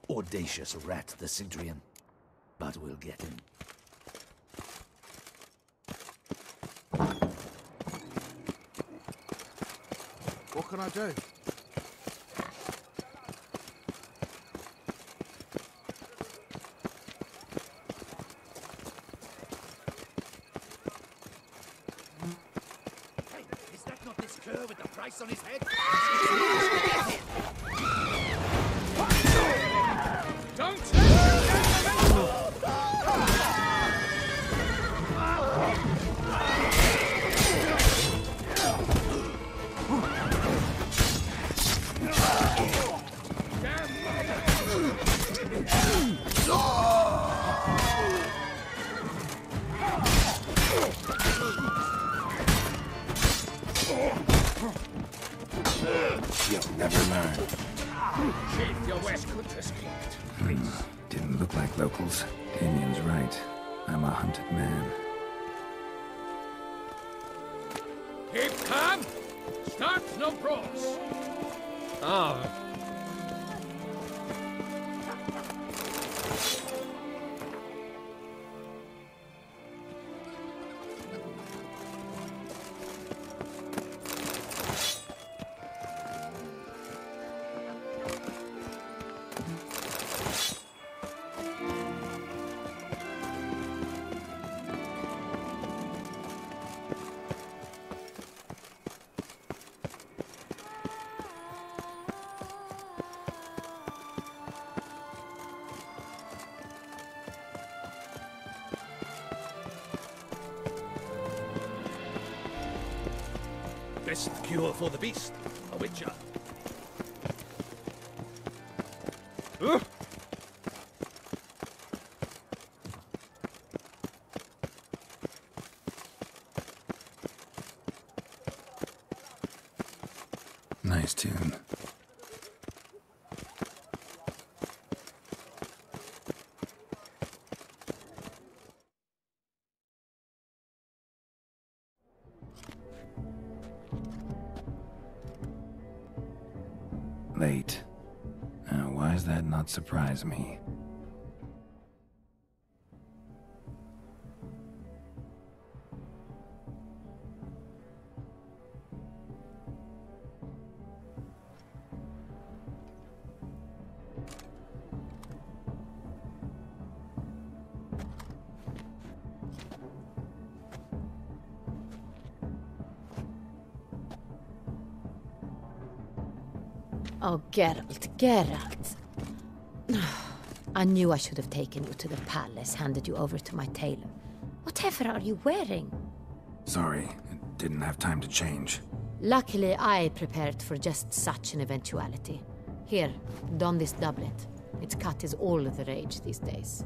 Audacious rat, the Sidrian. But we'll get him. What can I do? Hey, is that not this cur with the price on his head? You'll never learn. Chief, your Westcoot escaped. Didn't look like locals. Damien's right. I'm a hunted man. Keep calm. Start no cross. Ah. Best cure for the beast, a witcher. Nice tune. Late. Now, why does that not surprise me? Oh, Geralt, Geralt. I knew I should have taken you to the palace, handed you over to my tailor. Whatever are you wearing? Sorry, I didn't have time to change. Luckily, I prepared for just such an eventuality. Here, don this doublet. Its cut is all the rage these days.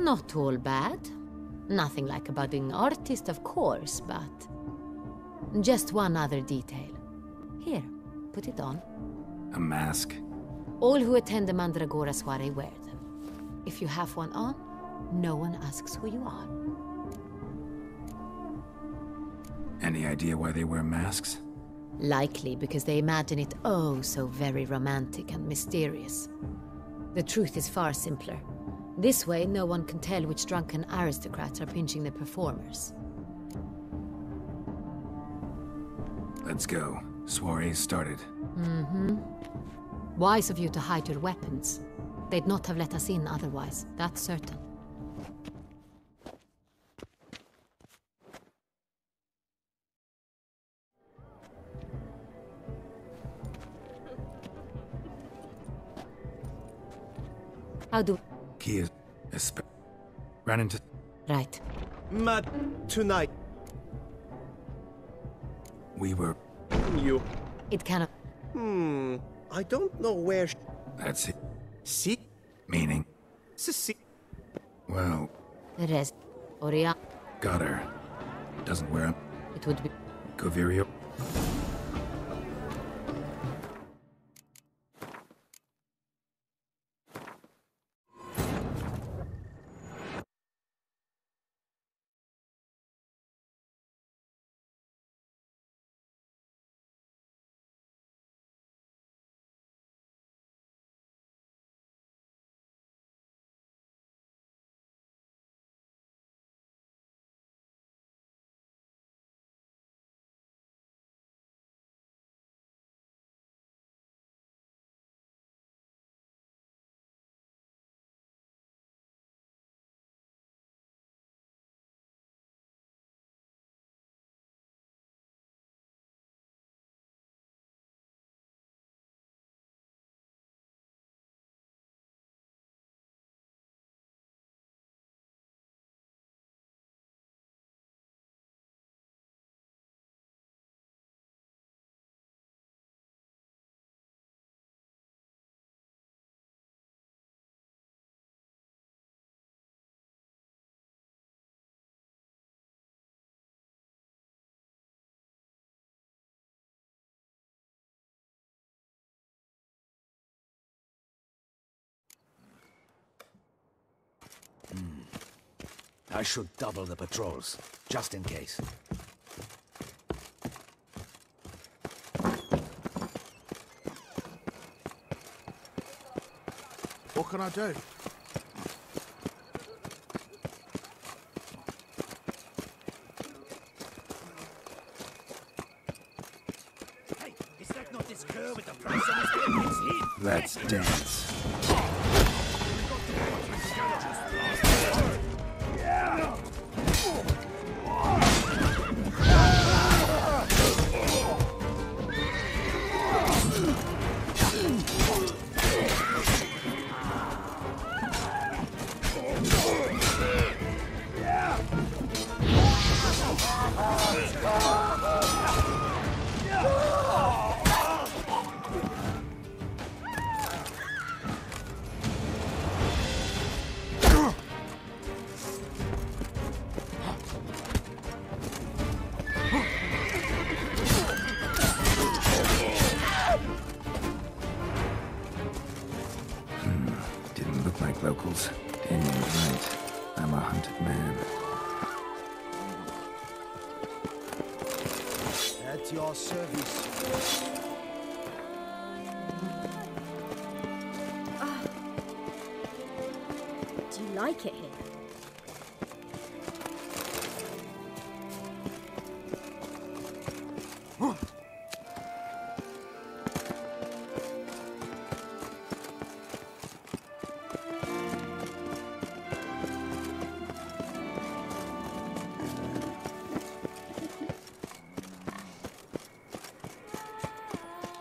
Not all bad. Nothing like a budding artist, of course, but... just one other detail. Here, put it on. A mask? All who attend the Mandragora soiree wear them. If you have one on, no one asks who you are. Any idea why they wear masks? Likely because they imagine it oh so very romantic and mysterious. The truth is far simpler. This way, no one can tell which drunken aristocrats are pinching the performers. Let's go. Soiree's started. Wise of you to hide your weapons. They'd not have let us in otherwise, that's certain. How do... Key is... ran into... Right. Mad tonight. We were... You. It cannot... I don't know where. That's it. See? Meaning? See? Well, The rest... Oria... got her. Doesn't wear a... It would be... Covirio. I should double the patrols, just in case. What can I do? Hey, is that not this girl with the price on his head? It's him! Let's dance. Didn't look like locals. Damien's right. I'm a hunted man. At your service. Do you like it here?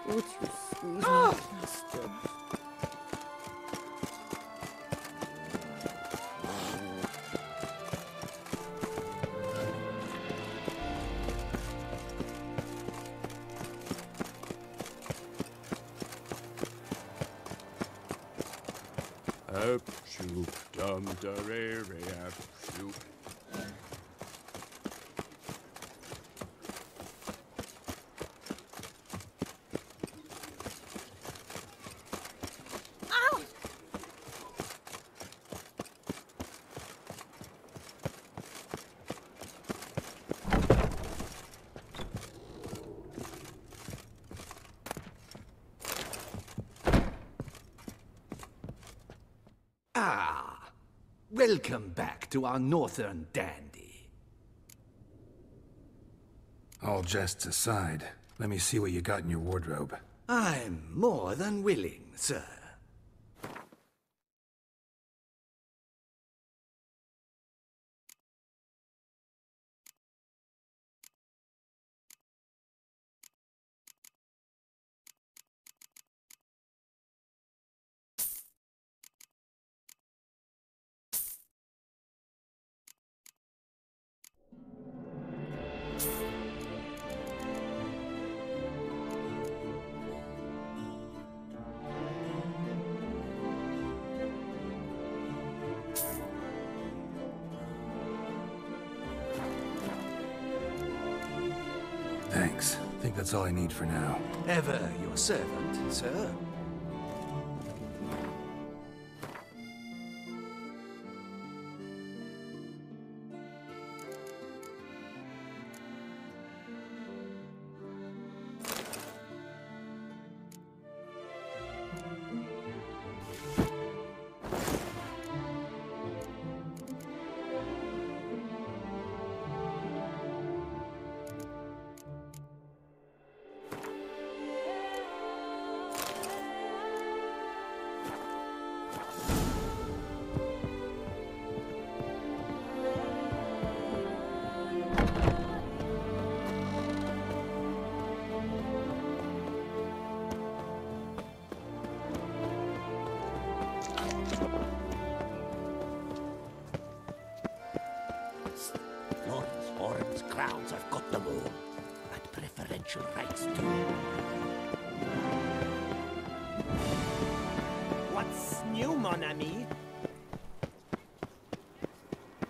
Would you squeeze me, bastard? Up, shoot, dum, derere, up, shoot. Ah, welcome back to our northern dandy. All jests aside, let me see what you got in your wardrobe. I'm more than willing, sir. Thanks. I think that's all I need for now. Ever your servant, sir. Lords, orbs, crowns, I've got them all. And preferential rights too. What's new, mon ami?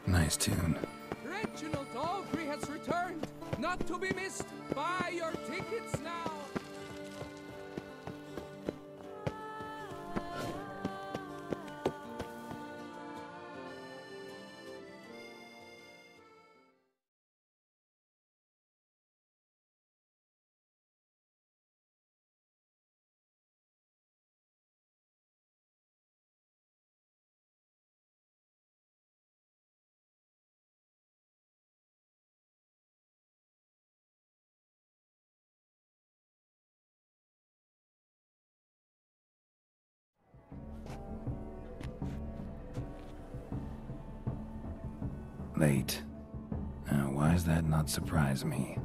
Nice tune. Reginald Aubrey has returned, not to be missed. Buy your tickets now. late. Now, why does that not surprise me?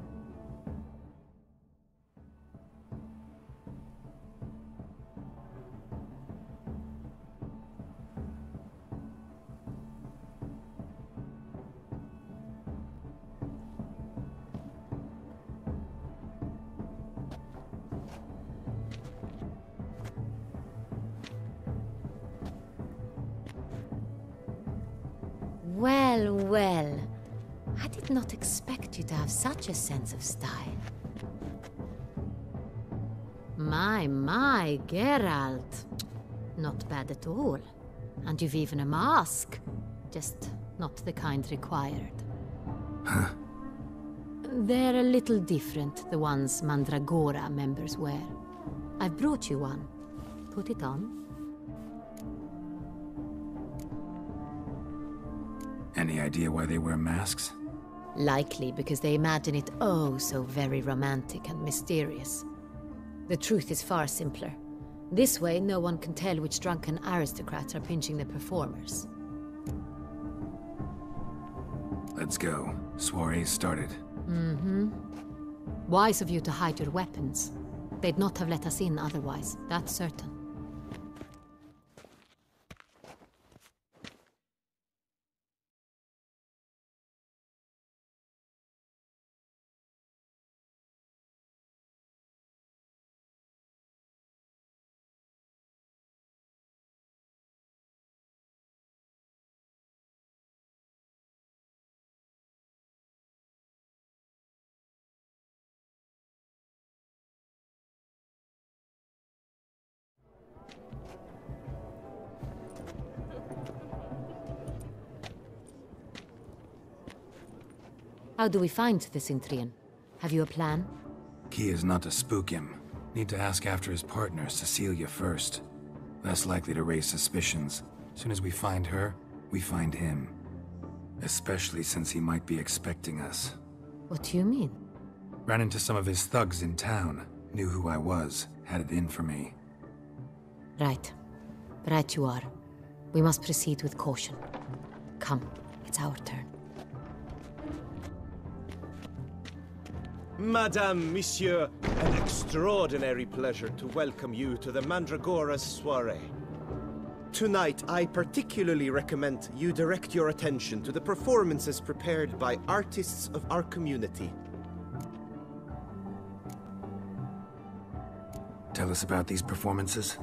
Well, well. I did not expect you to have such a sense of style. My, Geralt. Not bad at all. And you've even a mask. Just not the kind required. Huh? They're a little different, the ones Mandragora members wear. I've brought you one. Put it on. Any idea why they wear masks? Likely because they imagine it oh so very romantic and mysterious. The truth is far simpler. This way, no one can tell which drunken aristocrats are pinching the performers. Let's go. Soiree's started. Mm-hmm. Wise of you to hide your weapons. They'd not have let us in otherwise, that's certain. How do we find the Cintrian? Have you a plan? Key is not to spook him. Need to ask after his partner, Cecilia, first. Less likely to raise suspicions. Soon as we find her, we find him. Especially since he might be expecting us. What do you mean? Ran into some of his thugs in town. Knew who I was. Had it in for me. Right. Right you are. We must proceed with caution. Come, it's our turn. Madame, Monsieur, an extraordinary pleasure to welcome you to the Mandragora's soiree. Tonight, I particularly recommend you direct your attention to the performances prepared by artists of our community. Tell us about these performances.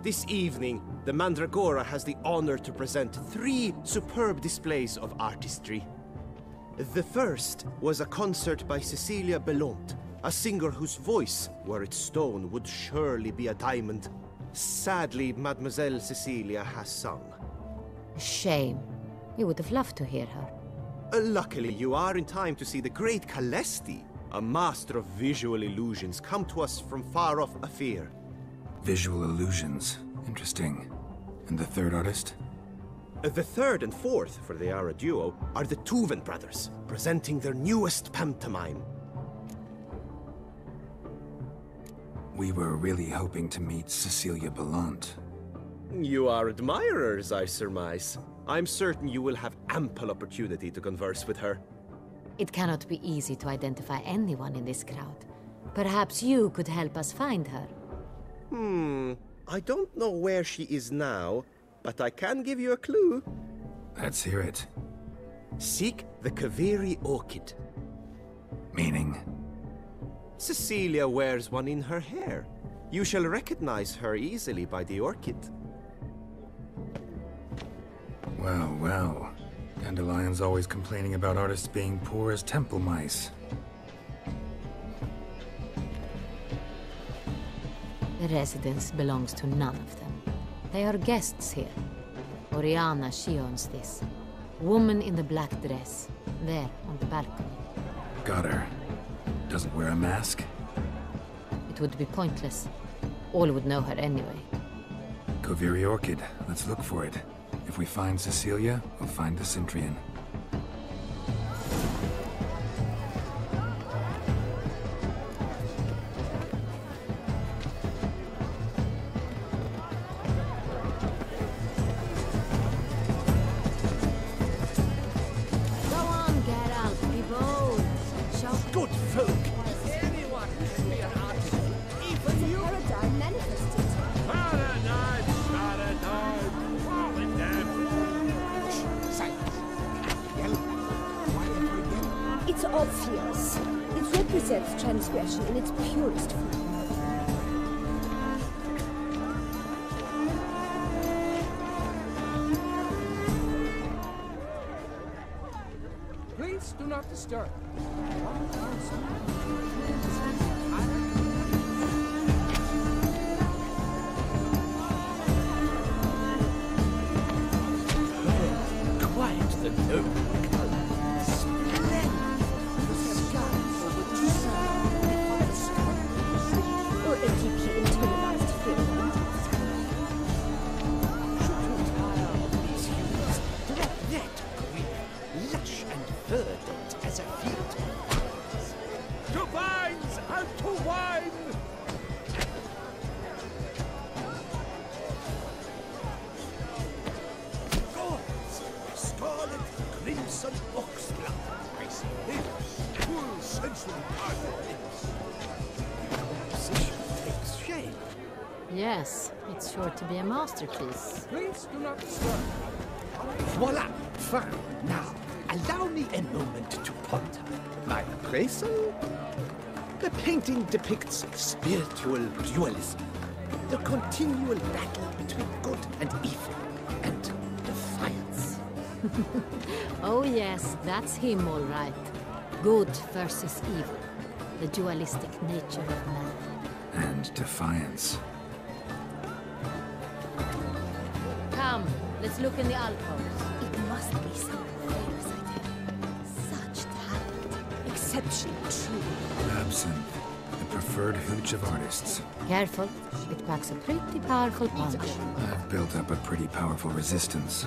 This evening, the Mandragora has the honor to present 3 superb displays of artistry. The first was a concert by Cecilia Belont, a singer whose voice, were it stone, would surely be a diamond. Sadly, Mademoiselle Cecilia has sung. Shame. You would have loved to hear her. Luckily, you are in time to see the great Calesti, a master of visual illusions, come to us from far off Afir. Visual illusions. Interesting. And the third artist? The third and fourth, for they are a duo, are the Tuven brothers, presenting their newest pantomime. We were really hoping to meet Cecilia Belont. You are admirers, I surmise. I'm certain you will have ample opportunity to converse with her. It cannot be easy to identify anyone in this crowd. Perhaps you could help us find her. I don't know where she is now, but I can give you a clue. Let's hear it. Seek the Kaveri orchid. Meaning? Cecilia wears one in her hair. You shall recognize her easily by the orchid. Well, well. Dandelion's always complaining about artists being poor as temple mice. The residence belongs to none of them. They are guests here. Oriana, she owns this. Woman in the black dress. There, on the balcony. Got her. Doesn't wear a mask? It would be pointless. All would know her anyway. Kaveri Orchid. Let's look for it. If we find Cecilia, we'll find the Cintrian. It's obvious. It represents transgression in its purest form. Please do not disturb. Quite the noble color. Splendid. The sky over to sun before the sky. Or a deeply internalized feeling. Should you tire of these hues, drop that green, lush and verdant as a field. To vines and to wine! Gods, scarlet, crimson oxblood. I see lips, full sensual parted lips. The composition takes shape. Yes, it's sure to be a masterpiece. Please do not disturb. Voila! Fine. Now, allow me a moment to ponder. My appraisal? The painting depicts spiritual dualism. The continual battle between good and evil. And defiance. Oh yes, that's him all right. Good versus evil. The dualistic nature of man. And defiance. Come, let's look in the alcoves. It must be someone famous, I tell you. Such talent. Exceptional, truly. Absinthe, the preferred hooch of artists. Careful, it packs a pretty powerful punch. I've built up a pretty powerful resistance.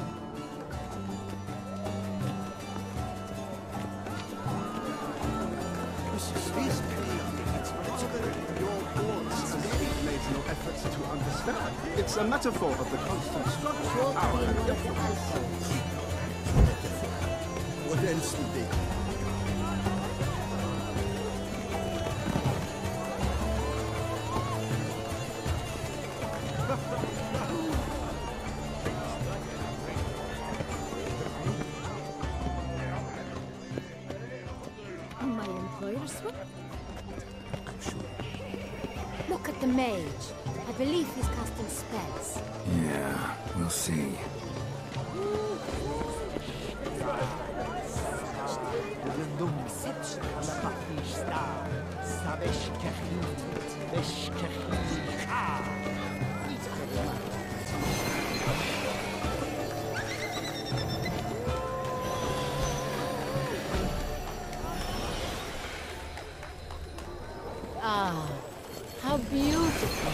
Made no efforts to understand. It's a metaphor of the constant struggle for power and influence. What else would they? My employer sweat. Look at the mage. I believe he's casting spells. Yeah, we'll see. Ah, how beautiful.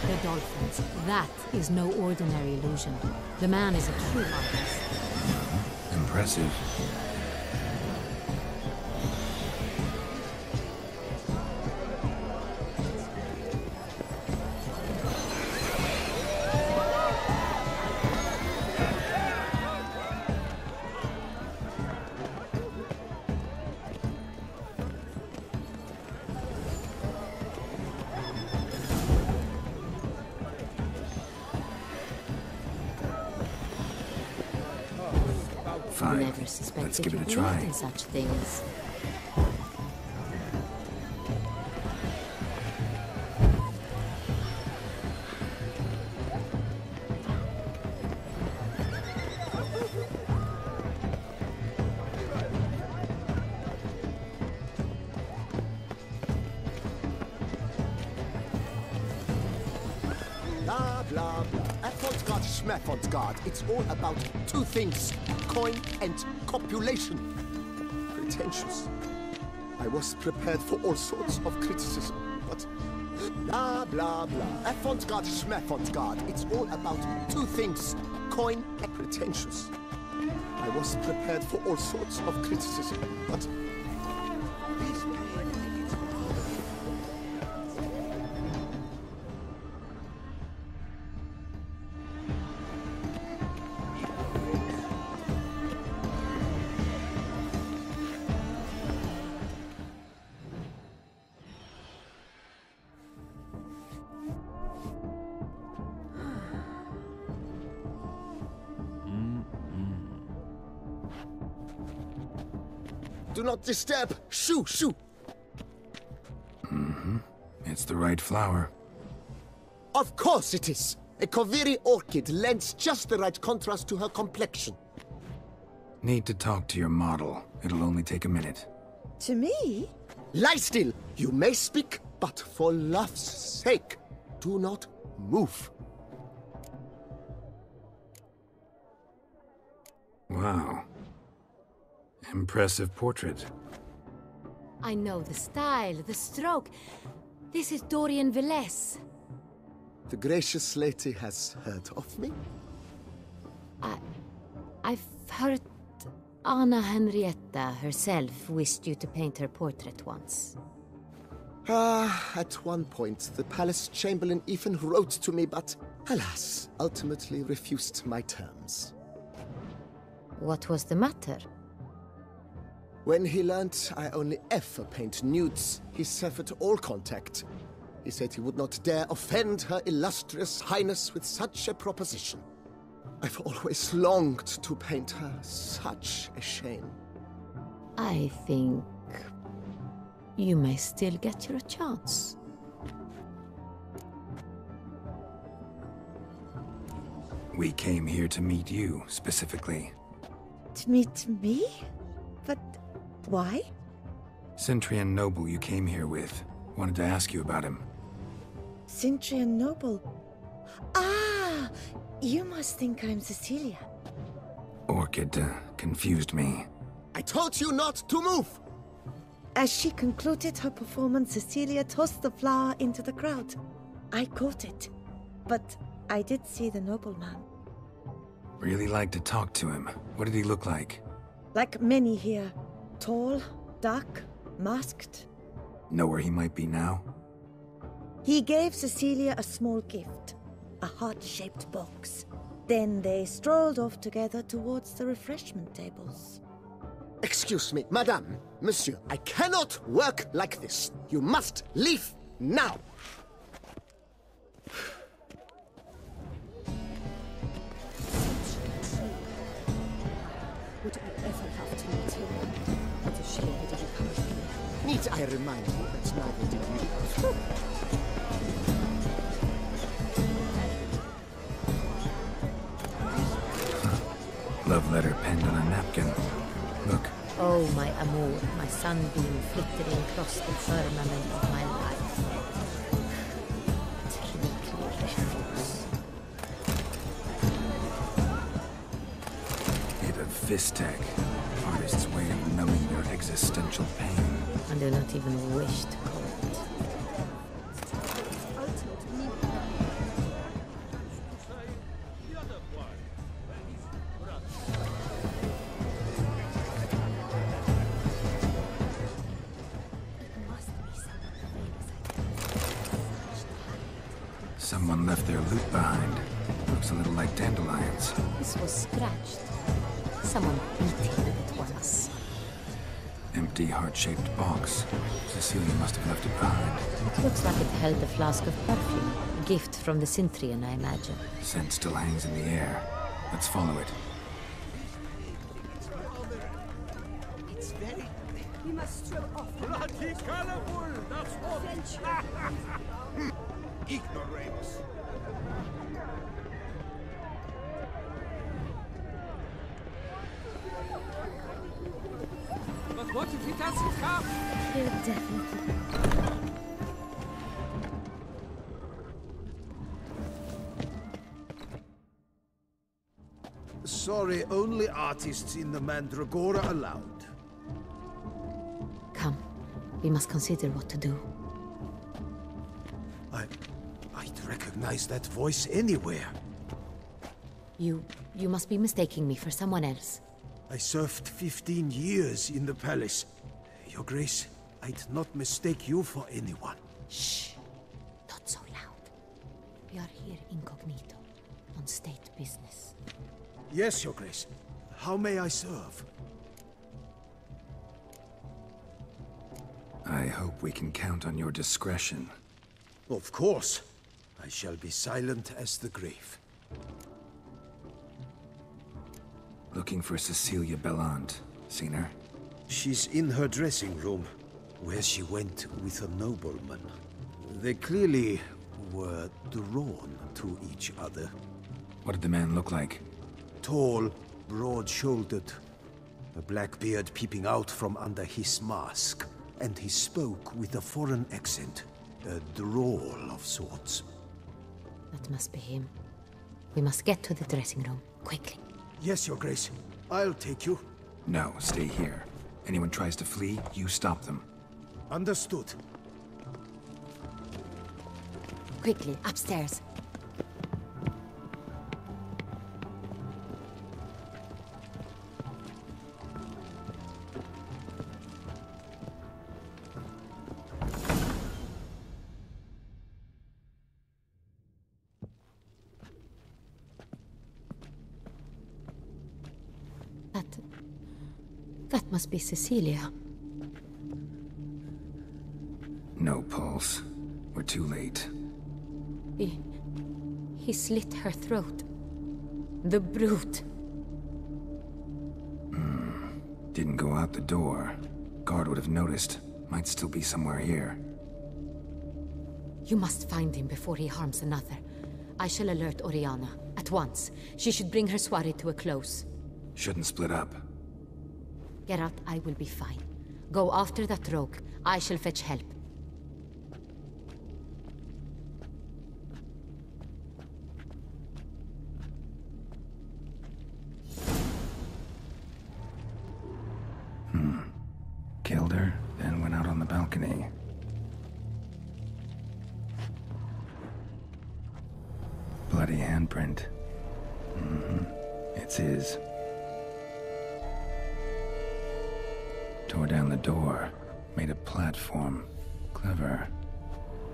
The dolphins. That is no ordinary illusion. The man is a true artist. Impressive. Fine. Never suspected Let's give it a you try. believed in such things. Blah, blah, blah. Avant-garde, schmavant-garde. It's all about two things. Coin and copulation. Pretentious. I was prepared for all sorts of criticism, but... Blah, blah, blah. Avant-garde, schmavant-garde. It's all about two things. Coin and pretentious. I was prepared for all sorts of criticism, but... Do not disturb! Shoo, shoo! It's the right flower. Of course it is! A Koviri orchid lends just the right contrast to her complexion. Need to talk to your model. It'll only take a minute. To me? Lie still! You may speak, but for love's sake, do not move. Wow. Impressive portrait. I know the style, the stroke. This is Dorian Velez. The gracious lady has heard of me? I've heard Anna Henrietta herself wished you to paint her portrait once. At one point, the palace chamberlain even wrote to me, but alas, ultimately refused my terms. What was the matter? When he learnt I only ever paint nudes, he severed all contact. He said he would not dare offend her illustrious highness with such a proposition. I've always longed to paint her. Such a shame. I think you may still get your chance. We came here to meet you, specifically. To meet me? But why? Centrian noble you came here with. Wanted to ask you about him. Cintrian Noble. Ah! You must think I'm Cecilia. Orchid confused me. I told you not to move! As she concluded her performance, Cecilia tossed the flower into the crowd. I caught it, but I did see the nobleman. Really like to talk to him. What did he look like? Like many here. Tall, dark, masked. Know where he might be now? He gave Cecilia a small gift, a heart-shaped box. Then they strolled off together towards the refreshment tables. Excuse me, madame, monsieur, I cannot work like this. You must leave now. Would I ever have to meet him? What a shame he didn't come with me. Need I remind you that neither did you? Love letter penned on a napkin. Look. Oh, my amour, my sunbeam flittering across the firmament of my life. Trickly refuse. Hit of Fistech. Artist's way of numbing their existential pain. And do not even wish to call it. Someone left their loot behind. Looks a little like dandelions. This was scratched. Someone beat him with it once. Empty heart-shaped box. Cecilia must have left it behind. Looks like it held a flask of perfume. A gift from the Cintrian, I imagine. Scent still hangs in the air. Let's follow it. It's very... We must stroll off. Bloody colorful, that's what... Ignoramus. But what if he doesn't come? He'll definitely. Sorry, only artists in the Mandragora allowed. Come, we must consider what to do. I'd recognize that voice anywhere. You must be mistaking me for someone else. I served 15 years in the palace. Your Grace, I'd not mistake you for anyone. Shh! Not so loud. We are here incognito, on state business. Yes, Your Grace. How may I serve? I hope we can count on your discretion. Of course. I shall be silent as the grave. Looking for Cecilia Bellant. Seen her? She's in her dressing room, where she went with a nobleman. They clearly were drawn to each other. What did the man look like? Tall, broad-shouldered, a black beard peeping out from under his mask, and he spoke with a foreign accent, a drawl of sorts. That must be him. We must get to the dressing room, quickly. Yes, Your Grace. I'll take you. No, stay here. Anyone tries to flee, you stop them. Understood. Quickly, upstairs. That must be Cecilia. No pulse. We're too late. He slit her throat. The brute. Didn't go out the door. Guard would have noticed. Might still be somewhere here. You must find him before he harms another. I shall alert Oriana. At once. She should bring her soiree to a close. Shouldn't split up. Geralt, I will be fine. Go after that rogue. I shall fetch help. Killed her, then went out on the balcony. Bloody handprint. It's his. Tore down the door. Made a platform. Clever.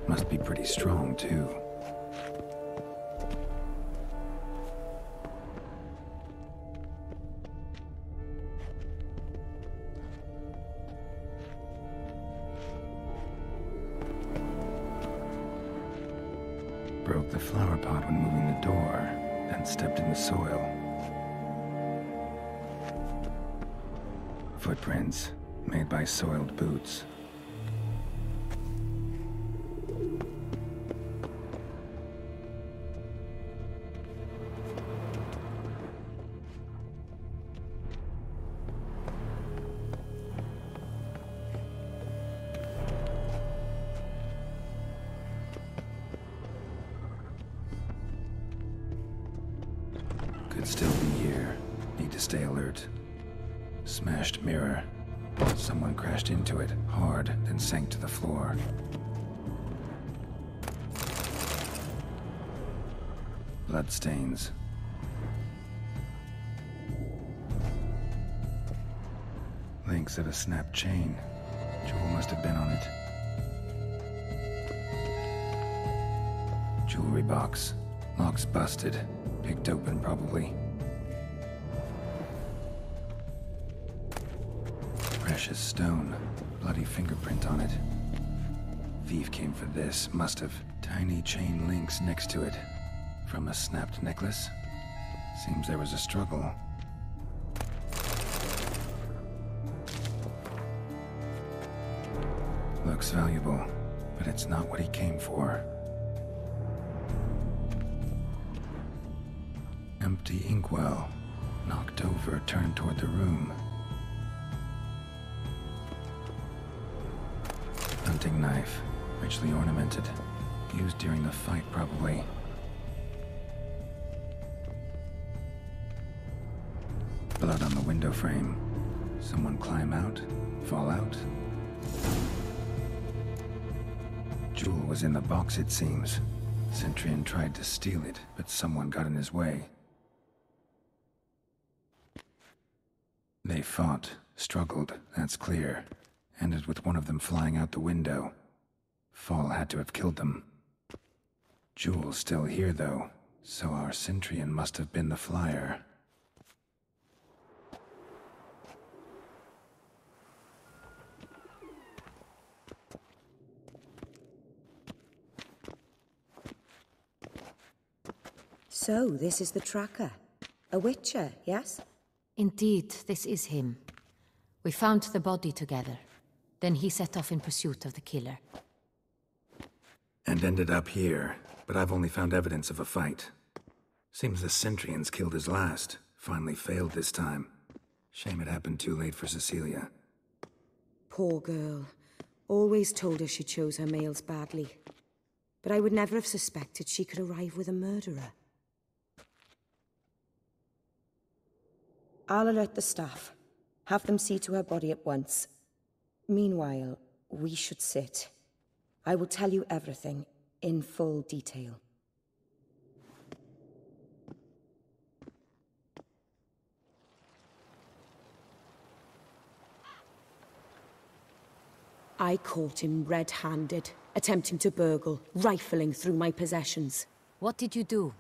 Must be pretty strong, too. Broke the flower pot when moving the door, then stepped in the soil. Footprints, made by soiled boots. Could still be here. Need to stay alert. Smashed mirror. Someone crashed into it, hard, then sank to the floor. Bloodstains. Links of a snapped chain. Jewel must have been on it. Jewelry box. Lock's busted. Picked open, probably. Precious stone. Bloody fingerprint on it. Thief came for this. Must have. Tiny chain links next to it. From a snapped necklace? Seems there was a struggle. Looks valuable, but it's not what he came for. Empty inkwell. Knocked over, turned toward the room. Hunting knife. Richly ornamented. Used during the fight, probably. Blood on the window frame. Someone climb out? Fall out? Jewel was in the box, it seems. Centurion tried to steal it, but someone got in his way. They fought, struggled, that's clear. Ended with one of them flying out the window. Fall had to have killed them. Jewel's still here, though, so our Centurion must have been the flyer. So, this is the tracker. A witcher, yes? Indeed, this is him. We found the body together. Then he set off in pursuit of the killer. And ended up here, but I've only found evidence of a fight. Seems the Centrians killed his last. Finally failed this time. Shame it happened too late for Cecilia. Poor girl. Always told her she chose her males badly. But I would never have suspected she could arrive with a murderer. I'll alert the staff. Have them see to her body at once. Meanwhile, we should sit. I will tell you everything, in full detail. I caught him red-handed, attempting to burgle, rifling through my possessions. What did you do?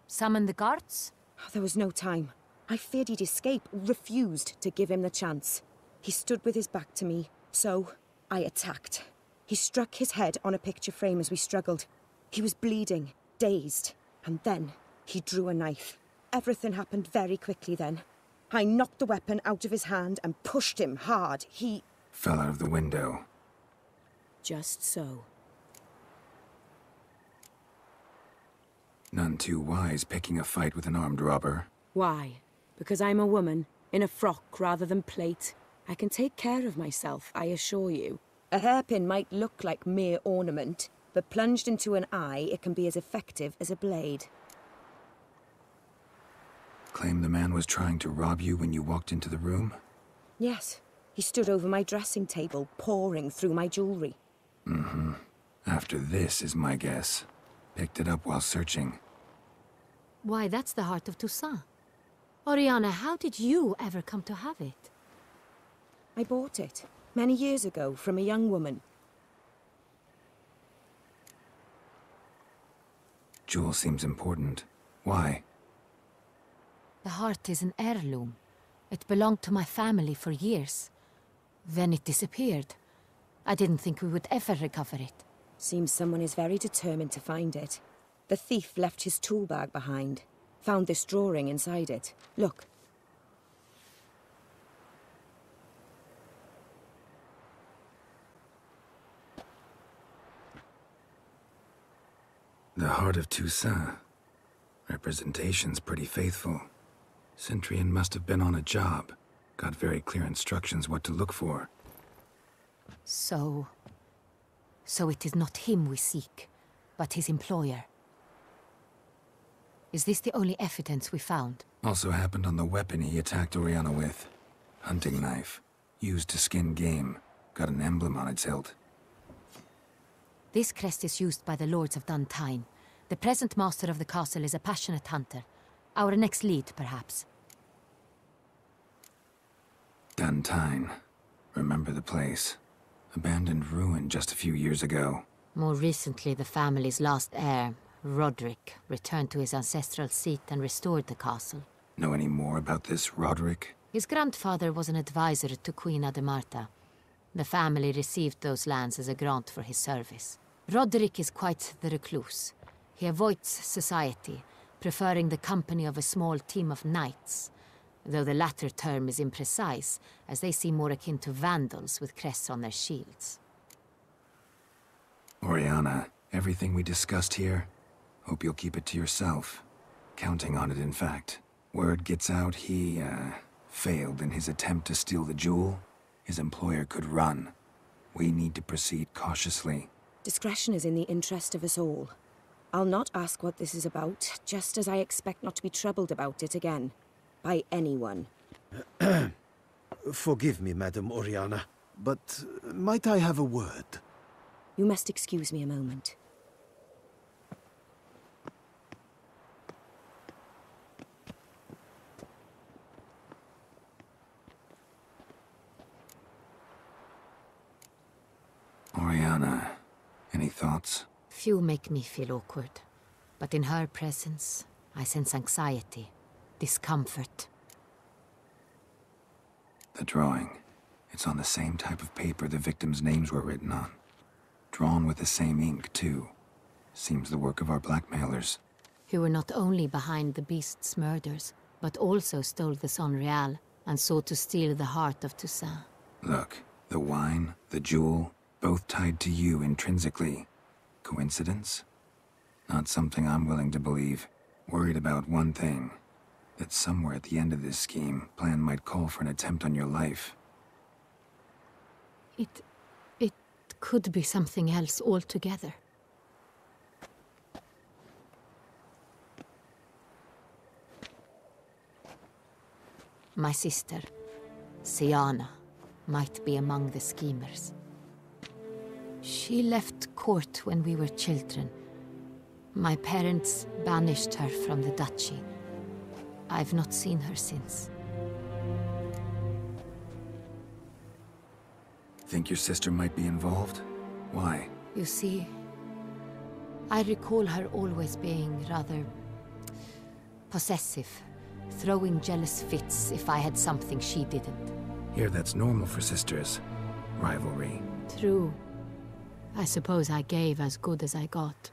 Summon the guards? There was no time. I feared he'd escape, refused to give him the chance. He stood with his back to me, so I attacked. He struck his head on a picture frame as we struggled. He was bleeding, dazed, and then he drew a knife. Everything happened very quickly then. I knocked the weapon out of his hand and pushed him hard. He fell out of the window. Just so. None too wise picking a fight with an armed robber. Why? Because I'm a woman, in a frock rather than plate. I can take care of myself, I assure you. A hairpin might look like mere ornament, but plunged into an eye, it can be as effective as a blade. Claim the man was trying to rob you when you walked into the room? Yes. He stood over my dressing table, pouring through my jewelry. Mm-hmm. After this is my guess. Picked it up while searching. Why, that's the heart of Toussaint. Oriana, how did you ever come to have it? I bought it, many years ago, from a young woman. Jewel seems important. Why? The heart is an heirloom. It belonged to my family for years. Then it disappeared. I didn't think we would ever recover it. Seems someone is very determined to find it. The thief left his tool bag behind. Found this drawing inside it. Look. The heart of Toussaint. Representation's pretty faithful. Centrian must have been on a job. Got very clear instructions what to look for. So it is not him we seek, but his employer. Is this the only evidence we found? Also happened on the weapon he attacked Oriana with. Hunting knife. Used to skin game. Got an emblem on its hilt. This crest is used by the Lords of Duntine. The present master of the castle is a passionate hunter. Our next lead, perhaps. Duntine. Remember the place. Abandoned ruin just a few years ago. More recently, the family's last heir, Roderick, returned to his ancestral seat and restored the castle. Know any more about this Roderick? His grandfather was an advisor to Queen Ademarta. The family received those lands as a grant for his service. Roderick is quite the recluse. He avoids society, preferring the company of a small team of knights, though the latter term is imprecise, as they seem more akin to vandals with crests on their shields. Oriana, everything we discussed here, hope you'll keep it to yourself. Counting on it, in fact. Word gets out he, failed in his attempt to steal the jewel. His employer could run. We need to proceed cautiously. Discretion is in the interest of us all. I'll not ask what this is about, just as I expect not to be troubled about it again. By anyone. Forgive me, Madam Oriana, but might I have a word? You must excuse me a moment. Oriana, any thoughts? Few make me feel awkward, but in her presence, I sense anxiety, discomfort. The drawing. It's on the same type of paper the victims' names were written on. Drawn with the same ink, too. Seems the work of our blackmailers. Who were not only behind the beast's murders, but also stole the Son Real. and sought to steal the heart of Toussaint. Look, the wine, the jewel, both tied to you intrinsically. Coincidence? Not something I'm willing to believe. Worried about one thing. That somewhere at the end of this scheme, plan might call for an attempt on your life. It could be something else altogether. My sister, Siana, might be among the schemers. She left court when we were children. My parents banished her from the duchy. I've not seen her since. Think your sister might be involved? Why? You see, I recall her always being rather possessive, throwing jealous fits if I had something she didn't. Here, that's normal for sisters. Rivalry. True. I suppose I gave as good as I got.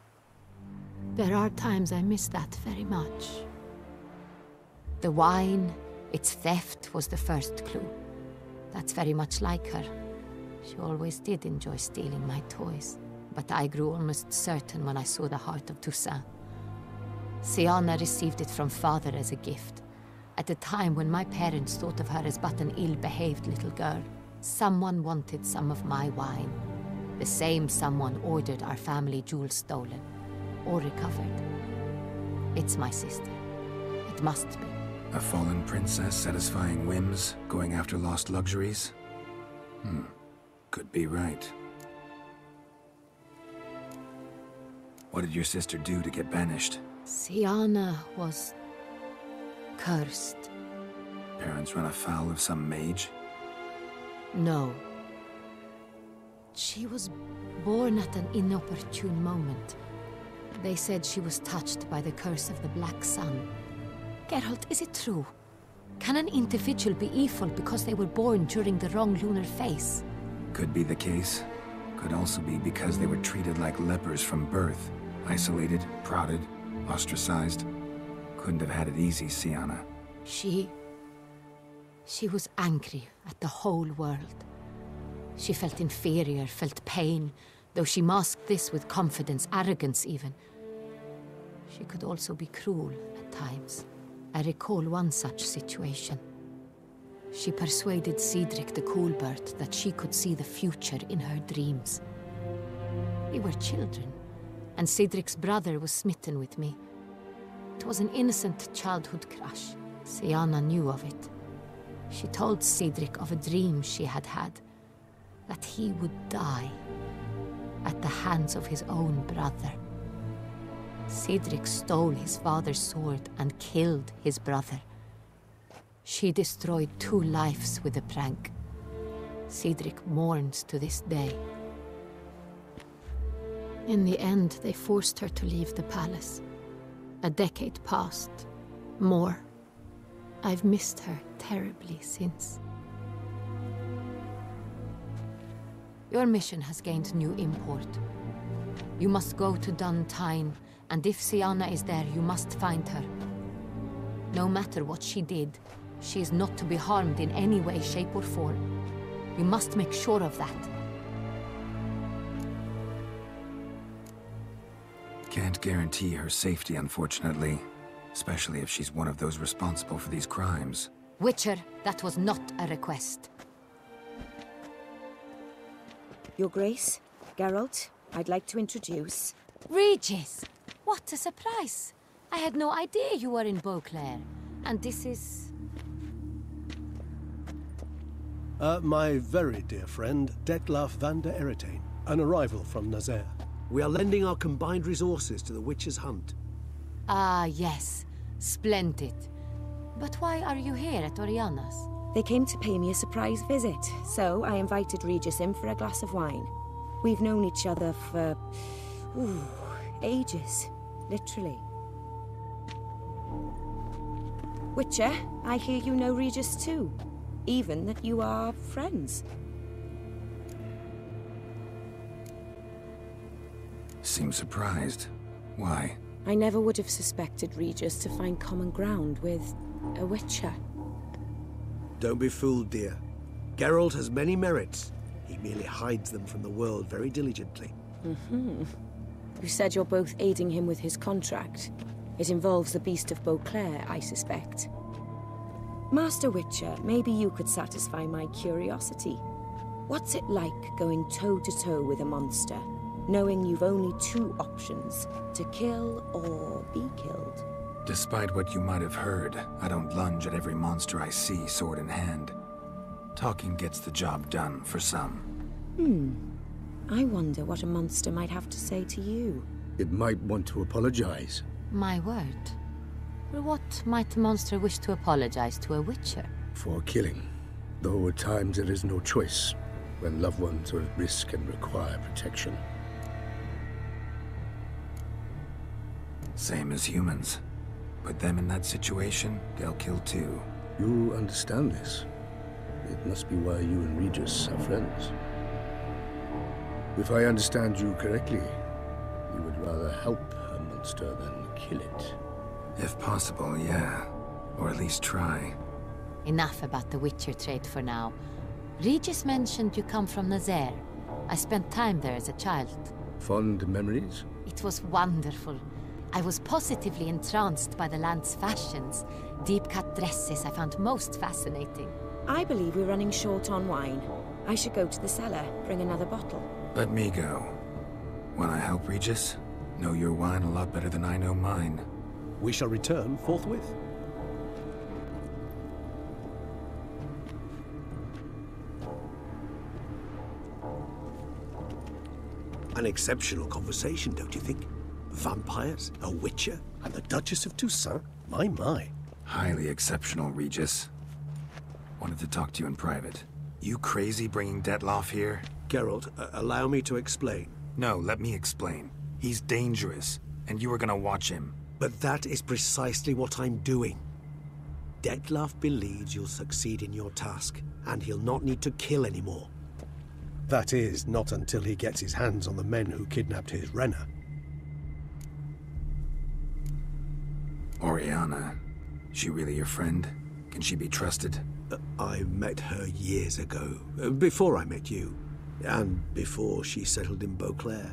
There are times I miss that very much. The wine, its theft, was the first clue. That's very much like her. She always did enjoy stealing my toys, but I grew almost certain when I saw the heart of Toussaint. Siana received it from father as a gift, at a time when my parents thought of her as but an ill-behaved little girl. Someone wanted some of my wine. The same someone ordered our family jewels stolen, or recovered. It's my sister. It must be. A fallen princess satisfying whims, going after lost luxuries? Could be right. What did your sister do to get banished? Siana was cursed. Parents run afoul of some mage? No. She was born at an inopportune moment. They said she was touched by the curse of the Black Sun. Geralt, is it true? Can an individual be evil because they were born during the wrong lunar phase? Could be the case. Could also be because they were treated like lepers from birth. Isolated, prodded, ostracized. Couldn't have had it easy, Siana. She was angry at the whole world. She felt inferior, felt pain, though she masked this with confidence, arrogance even. She could also be cruel at times. I recall one such situation. She persuaded Cedric the Coolbird that she could see the future in her dreams. We were children, and Cedric's brother was smitten with me. It was an innocent childhood crush. Siana knew of it. She told Cedric of a dream she had had, that he would die at the hands of his own brother. Cedric stole his father's sword and killed his brother. She destroyed 2 lives with a prank. Cedric mourns to this day. In the end, they forced her to leave the palace. A decade passed. More. I've missed her terribly since. Your mission has gained new import. You must go to Dun Tyne, and if Siana is there, you must find her. No matter what she did, she is not to be harmed in any way, shape, or form. You must make sure of that. Can't guarantee her safety, unfortunately. Especially if she's one of those responsible for these crimes. Witcher, that was not a request. Your Grace, Geralt, I'd like to introduce... Regis! What a surprise! I had no idea you were in Beauclair. And this is... My very dear friend, Detlaf van der Eretain, an arrival from Nazaire. We are lending our combined resources to the Witcher's hunt. Ah, yes. Splendid. But why are you here at Oriana's? They came to pay me a surprise visit, so I invited Regis in for a glass of wine. We've known each other for... ages. Literally. Witcher, I hear you know Regis too. Even that you are friends. Seem surprised. Why? I never would have suspected Regis to find common ground with a Witcher. Don't be fooled, dear. Geralt has many merits. He merely hides them from the world very diligently. You said you're both aiding him with his contract. It involves the Beast of Beauclair, I suspect. Master Witcher, maybe you could satisfy my curiosity. What's it like going toe-to-toe with a monster, knowing you've only two options, to kill or be killed? Despite what you might have heard, I don't lunge at every monster I see sword in hand. Talking gets the job done for some. I wonder what a monster might have to say to you. It might want to apologize. My word. For what might a monster wish to apologize to a witcher? For killing. Though at times there is no choice, when loved ones are at risk and require protection. Same as humans. Put them in that situation, they'll kill too. You understand this. It must be why you and Regis are friends. If I understand you correctly, you would rather help a monster than kill it. If possible, yeah. Or at least try. Enough about the Witcher trade for now. Regis mentioned you come from Nazaire. I spent time there as a child. Fond memories? It was wonderful. I was positively entranced by the land's fashions. Deep-cut dresses I found most fascinating. I believe we're running short on wine. I should go to the cellar, bring another bottle. Let me go. Wanna help, Regis? Know your wine a lot better than I know mine. We shall return forthwith. An exceptional conversation, don't you think? Vampires, a witcher, And the Duchess of Toussaint? My. Highly exceptional, Regis. Wanted to talk to you in private. You crazy bringing Detloff here? Geralt, allow me to explain. No, let me explain. He's dangerous, and you were gonna watch him. But that is precisely what I'm doing. Detloff believes you'll succeed in your task, and he'll not need to kill anymore. That is, not until he gets his hands on the men who kidnapped his Renna. Oriana. She really your friend? Can she be trusted? I met her years ago, before I met you, and before she settled in Beauclair.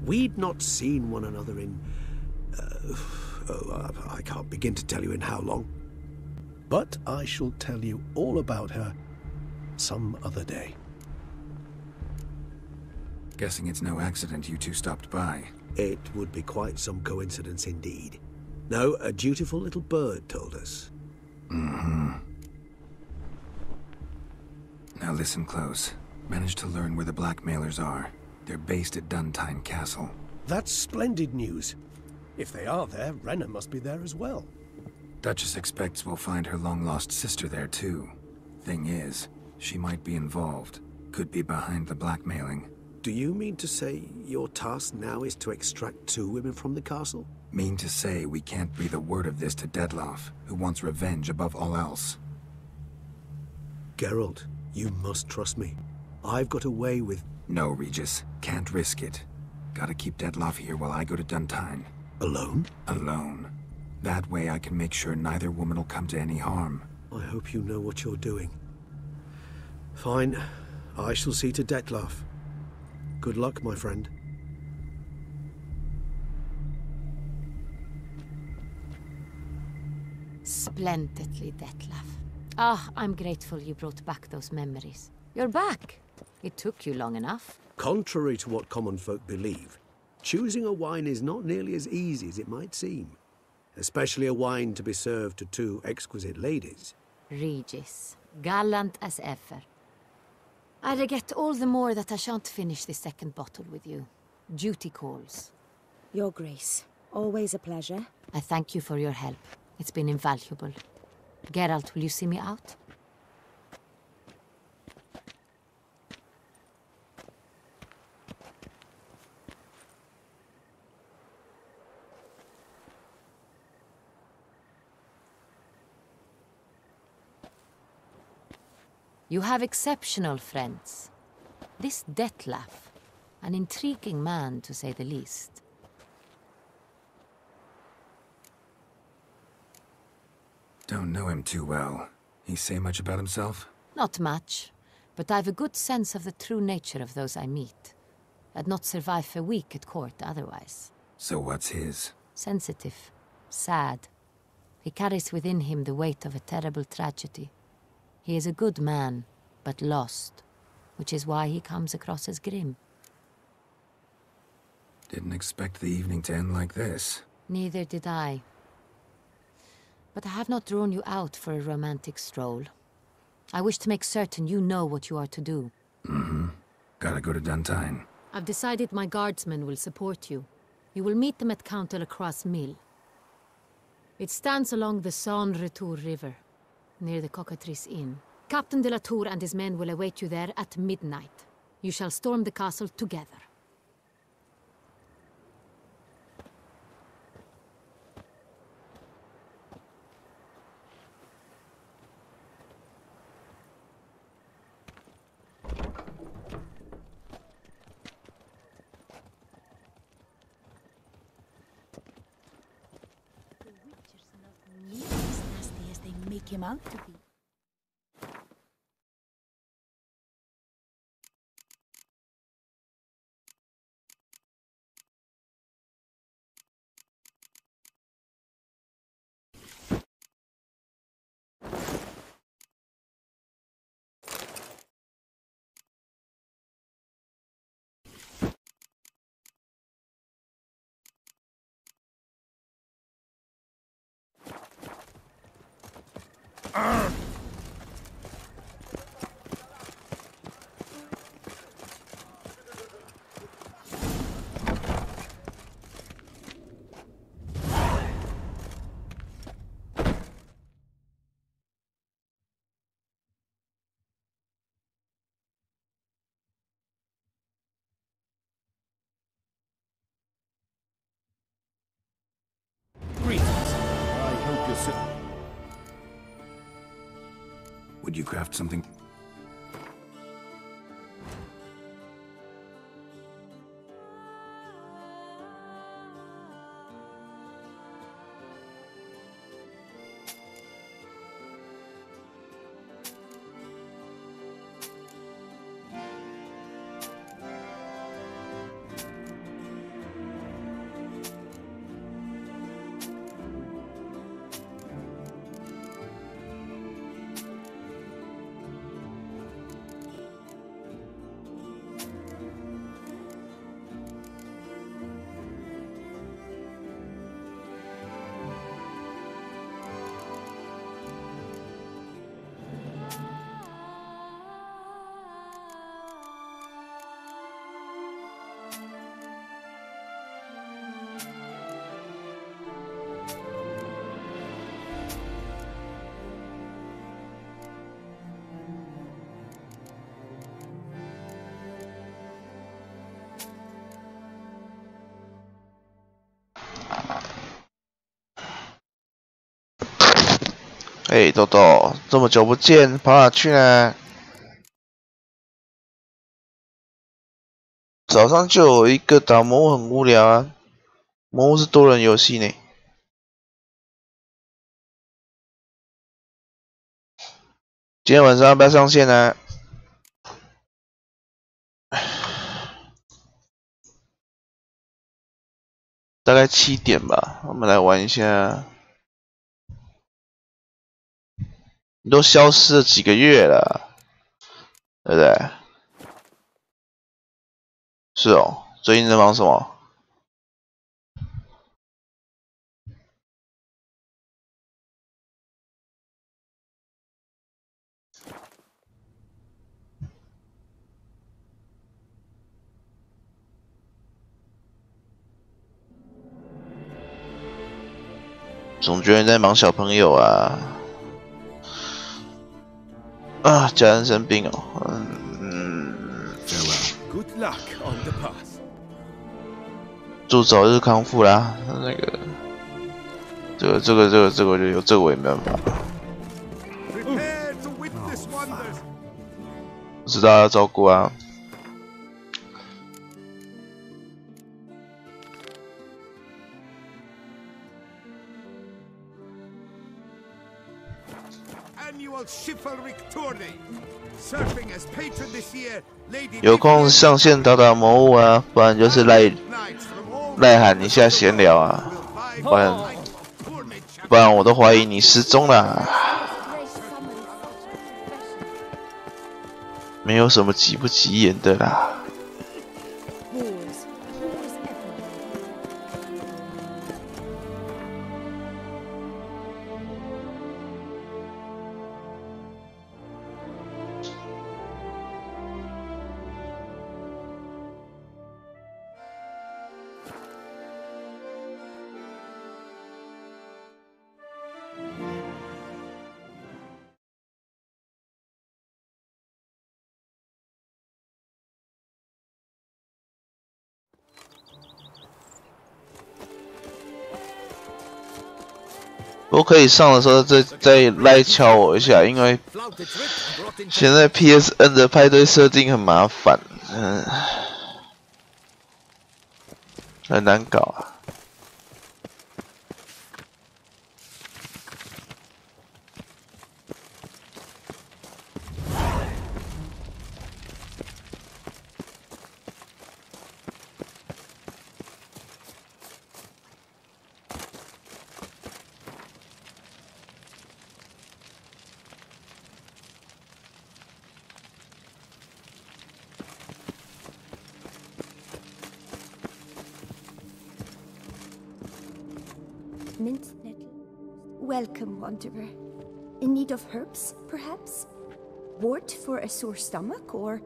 We'd not seen one another in... I can't begin to tell you in how long. But I shall tell you all about her some other day. Guessing it's no accident you two stopped by. It would be quite some coincidence indeed. No, a dutiful little bird told us. Now listen close. Managed to learn where the blackmailers are. They're based at Duntine Castle. That's splendid news. If they are there, Renna must be there as well. Duchess expects we'll find her long-lost sister there too. Thing is, she might be involved. Could be behind the blackmailing. Do you mean to say your task now is to extract 2 women from the castle? Mean to say we can't breathe a word of this to Detloff, who wants revenge above all else. Geralt, you must trust me. I've got away with... No, Regis. Can't risk it. Gotta keep Detloff here while I go to Duntine. Alone? Alone. That way I can make sure neither woman will come to any harm. I hope you know what you're doing. Fine. I shall see to Detloff. Good luck, my friend. Splendidly, Detlaff. Ah, I'm grateful you brought back those memories. You're back. It took you long enough. Contrary to what common folk believe, choosing a wine is not nearly as easy as it might seem. Especially a wine to be served to 2 exquisite ladies. Regis, gallant as ever. I regret all the more that I shan't finish this second bottle with you. Duty calls. Your Grace, always a pleasure. I thank you for your help. It's been invaluable. Geralt, will you see me out? You have exceptional friends. This Detlaff, an intriguing man to say the least. Don't know him too well. He say much about himself? Not much, but I've a good sense of the true nature of those I meet. I'd not survive a week at court otherwise. So what's his? Sensitive. Sad. He carries within him the weight of a terrible tragedy. He is a good man, but lost, which is why he comes across as grim. Didn't expect the evening to end like this. Neither did I. But I have not drawn you out for a romantic stroll. I wish to make certain you know what you are to do. Mm-hmm. Gotta go to Duntine. I've decided my guardsmen will support you. You will meet them at Count de la Croix's mill. It stands along the Saône-Retour River, near the Cockatrice Inn. Captain de la Tour and his men will await you there at midnight. You shall storm the castle together. As nasty as they make him out to be. Would you craft something?哎，豆豆，这么久不见，跑哪去呢？早上就有一个打魔物很无聊啊，魔物是多人游戏呢。今天晚上要不要上线呢？大概7点吧，我们来玩一下。你都消失了几个月了，对不对？是哦，最近在忙什么？总觉得你在忙小朋友啊。啊，家人生病哦，祝早日康复啦。那个，这个就有这个我也没办法，知道要照顾啊。Annual chivalric tourney. Serving as patron this year, Lady 有空上线打打魔物啊，不然就是赖喊一下闲聊啊，不然我都怀疑你失踪了。没有什么急不急眼的啦。我可以上的时候再来敲我一下，因为现在 PSN 的派对设定很麻烦，很难搞啊。Mint nettle. Welcome, wanderer. In need of herbs, perhaps? Wort for a sore stomach, or...?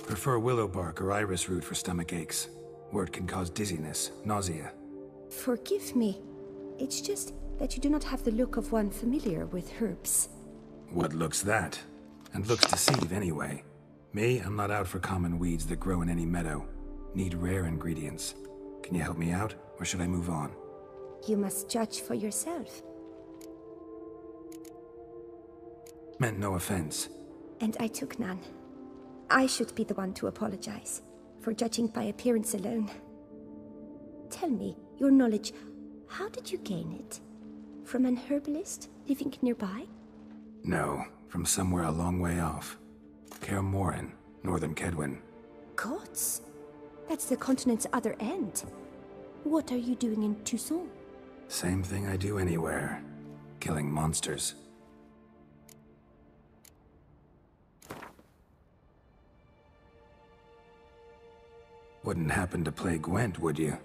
Prefer willow bark or iris root for stomach aches. Wort can cause dizziness, nausea. Forgive me. It's just that you do not have the look of one familiar with herbs. What look's that? And looks deceive anyway. Me, I'm not out for common weeds that grow in any meadow. Need rare ingredients. Can you help me out, or should I move on? You must judge for yourself. Meant no offense. And I took none. I should be the one to apologize for judging by appearance alone. Tell me, your knowledge, how did you gain it? From an herbalist living nearby? No, from somewhere a long way off. Kaer Morhen, northern Kedwin. Gods? That's the continent's other end. What are you doing in Toussaint? Same thing I do anywhere. Killing monsters. Wouldn't happen to play Gwent, would you?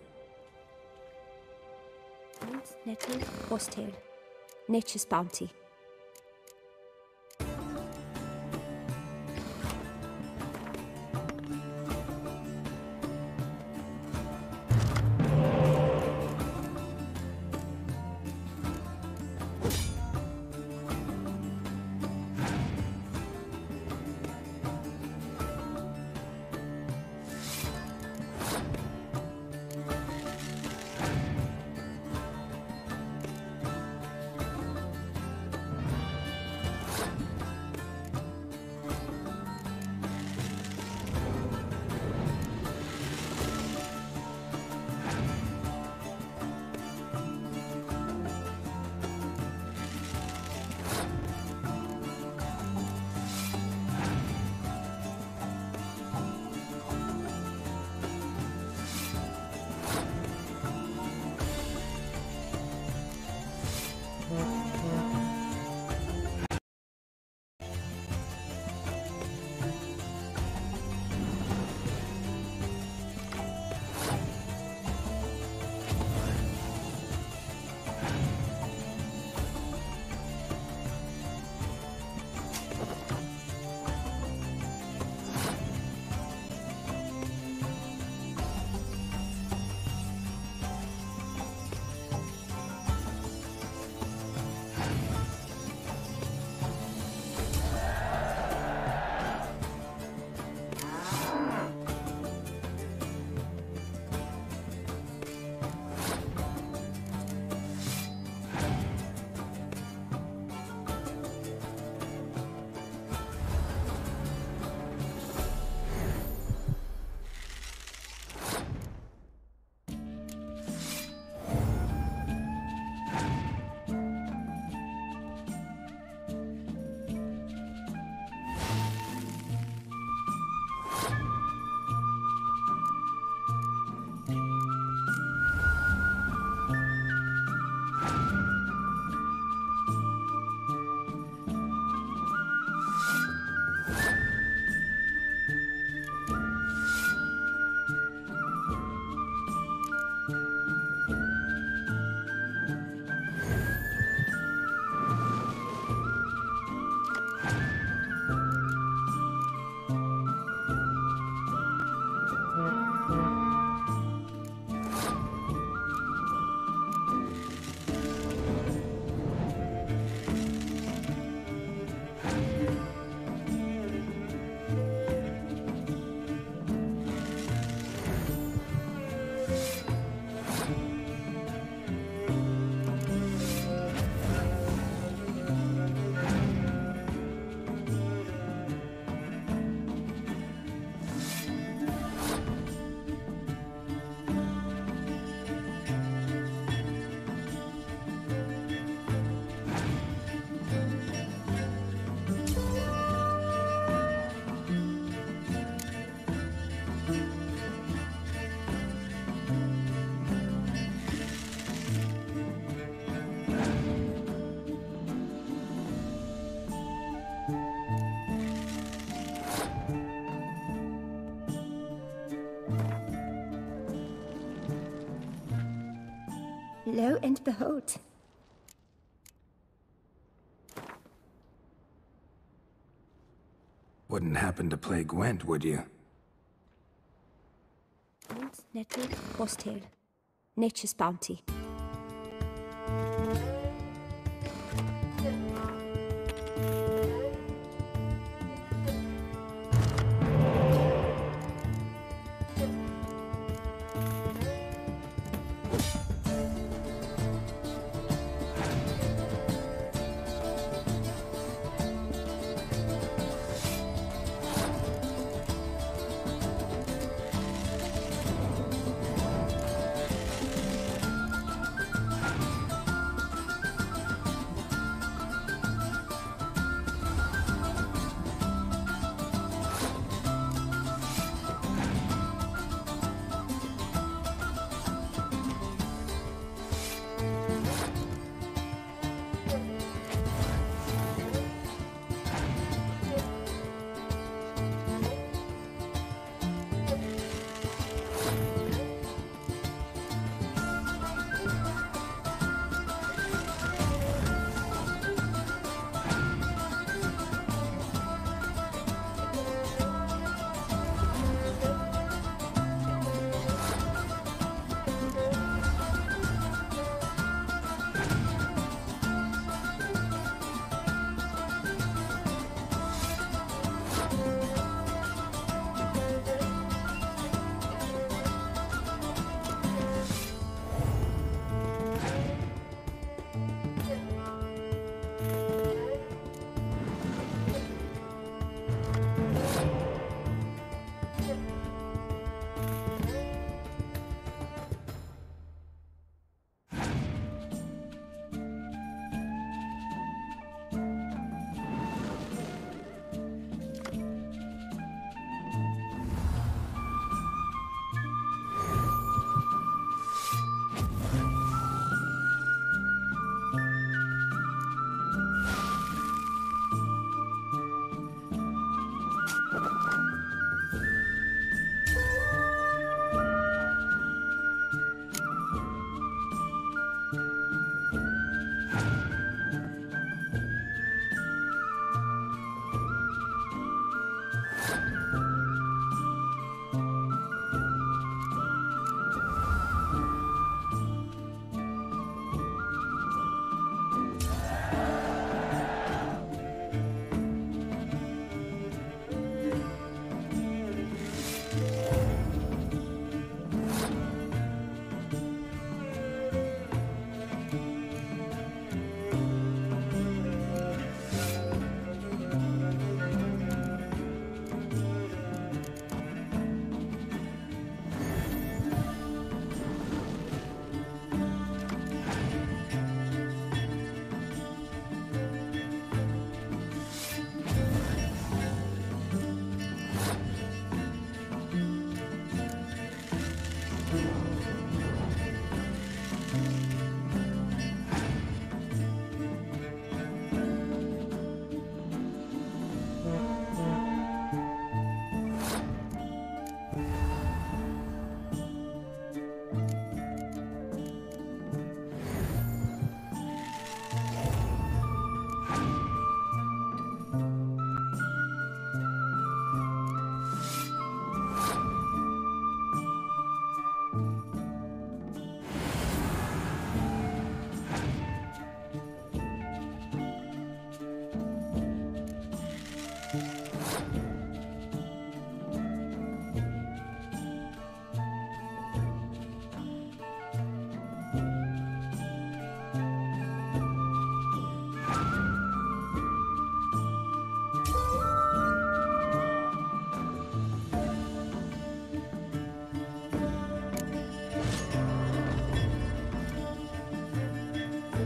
Mint, nettle, horsetail. Nature's bounty. Lo and behold. Wouldn't happen to play Gwent, would you? Nettle, horsetail. Nature's bounty.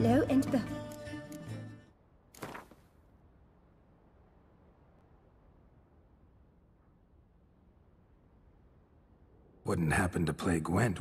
Lo and behold. Wouldn't happen to play Gwent.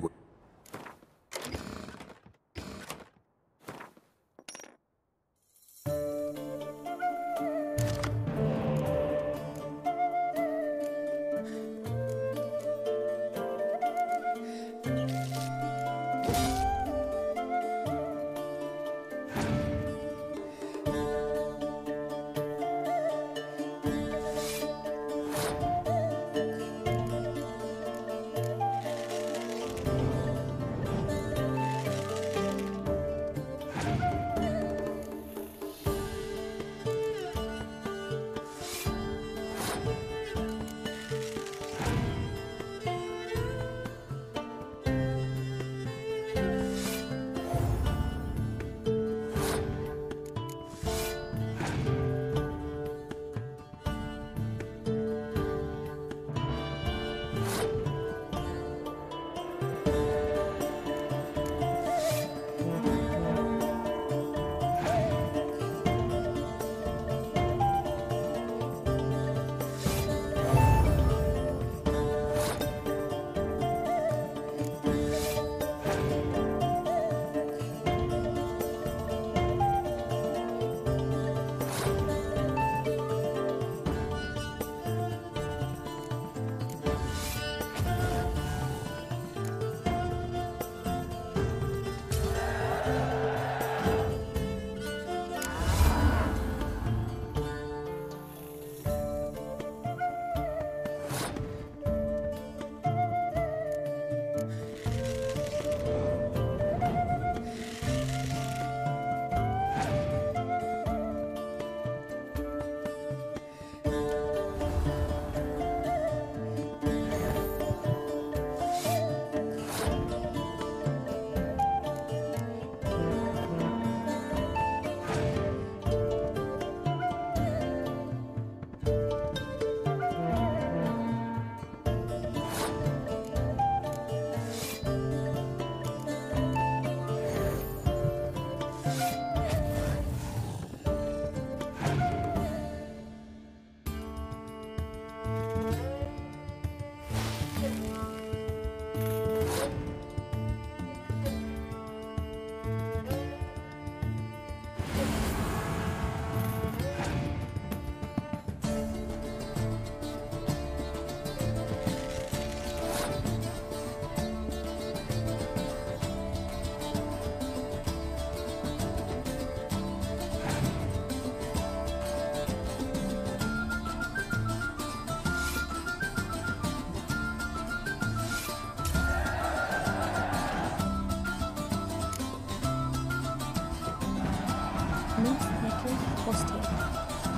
Post here.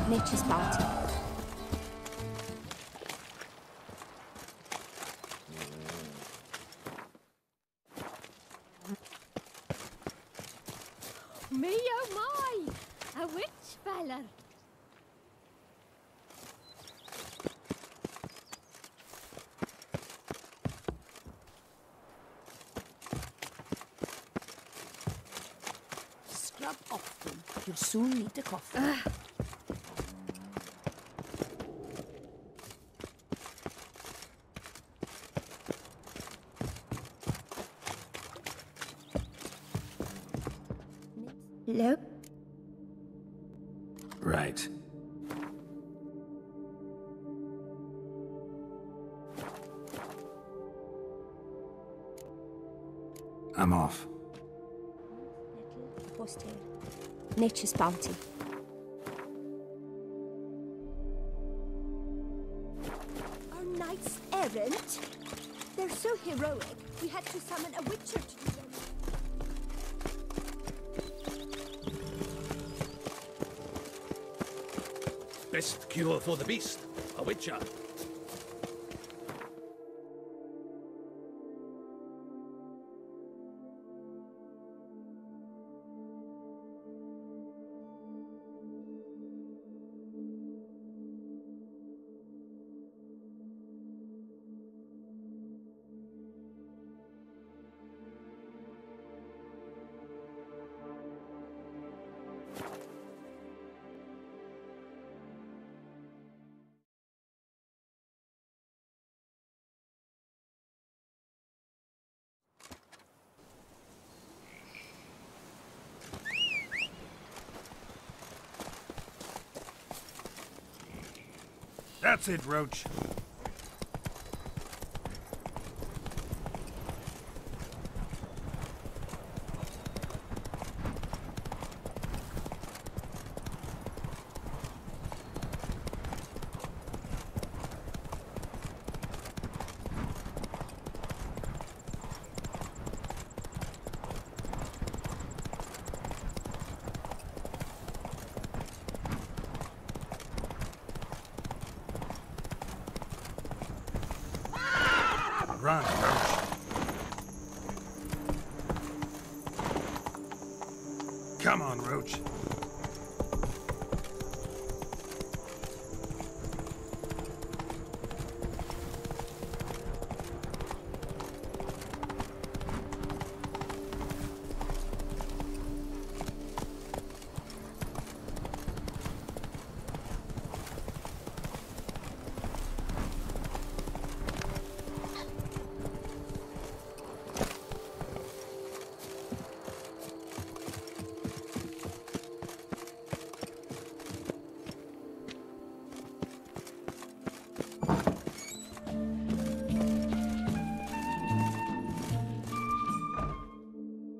Nature's bounty. Me oh my! A witch feller. Scrub often. You'll soon need a coffee. Hello? Right. I'm off. Post here. Nature's bounty. Our knights errant? They're so heroic, we had to summon a witcher to do them. Best cure for the beast, a witcher. That's it, Roach. Run, Roach. Come on, Roach.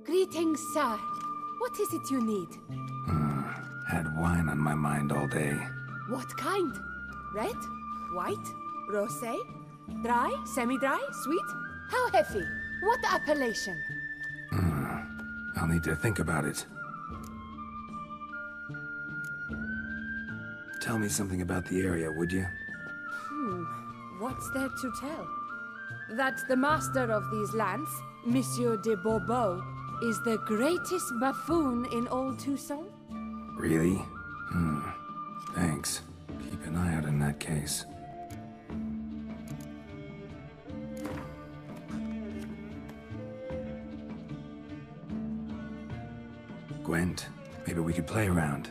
Greetings, sir. What is it you need? Had wine on my mind all day. What kind? Red? White? Rosé? Dry? Semi-dry? Sweet? How heavy? What appellation? I'll need to think about it. Tell me something about the area, would you? What's there to tell? That the master of these lands, Monsieur de Bourbeau, is the greatest buffoon in old Toussaint? Really? Thanks. Keep an eye out in that case. Gwent, maybe we could play around.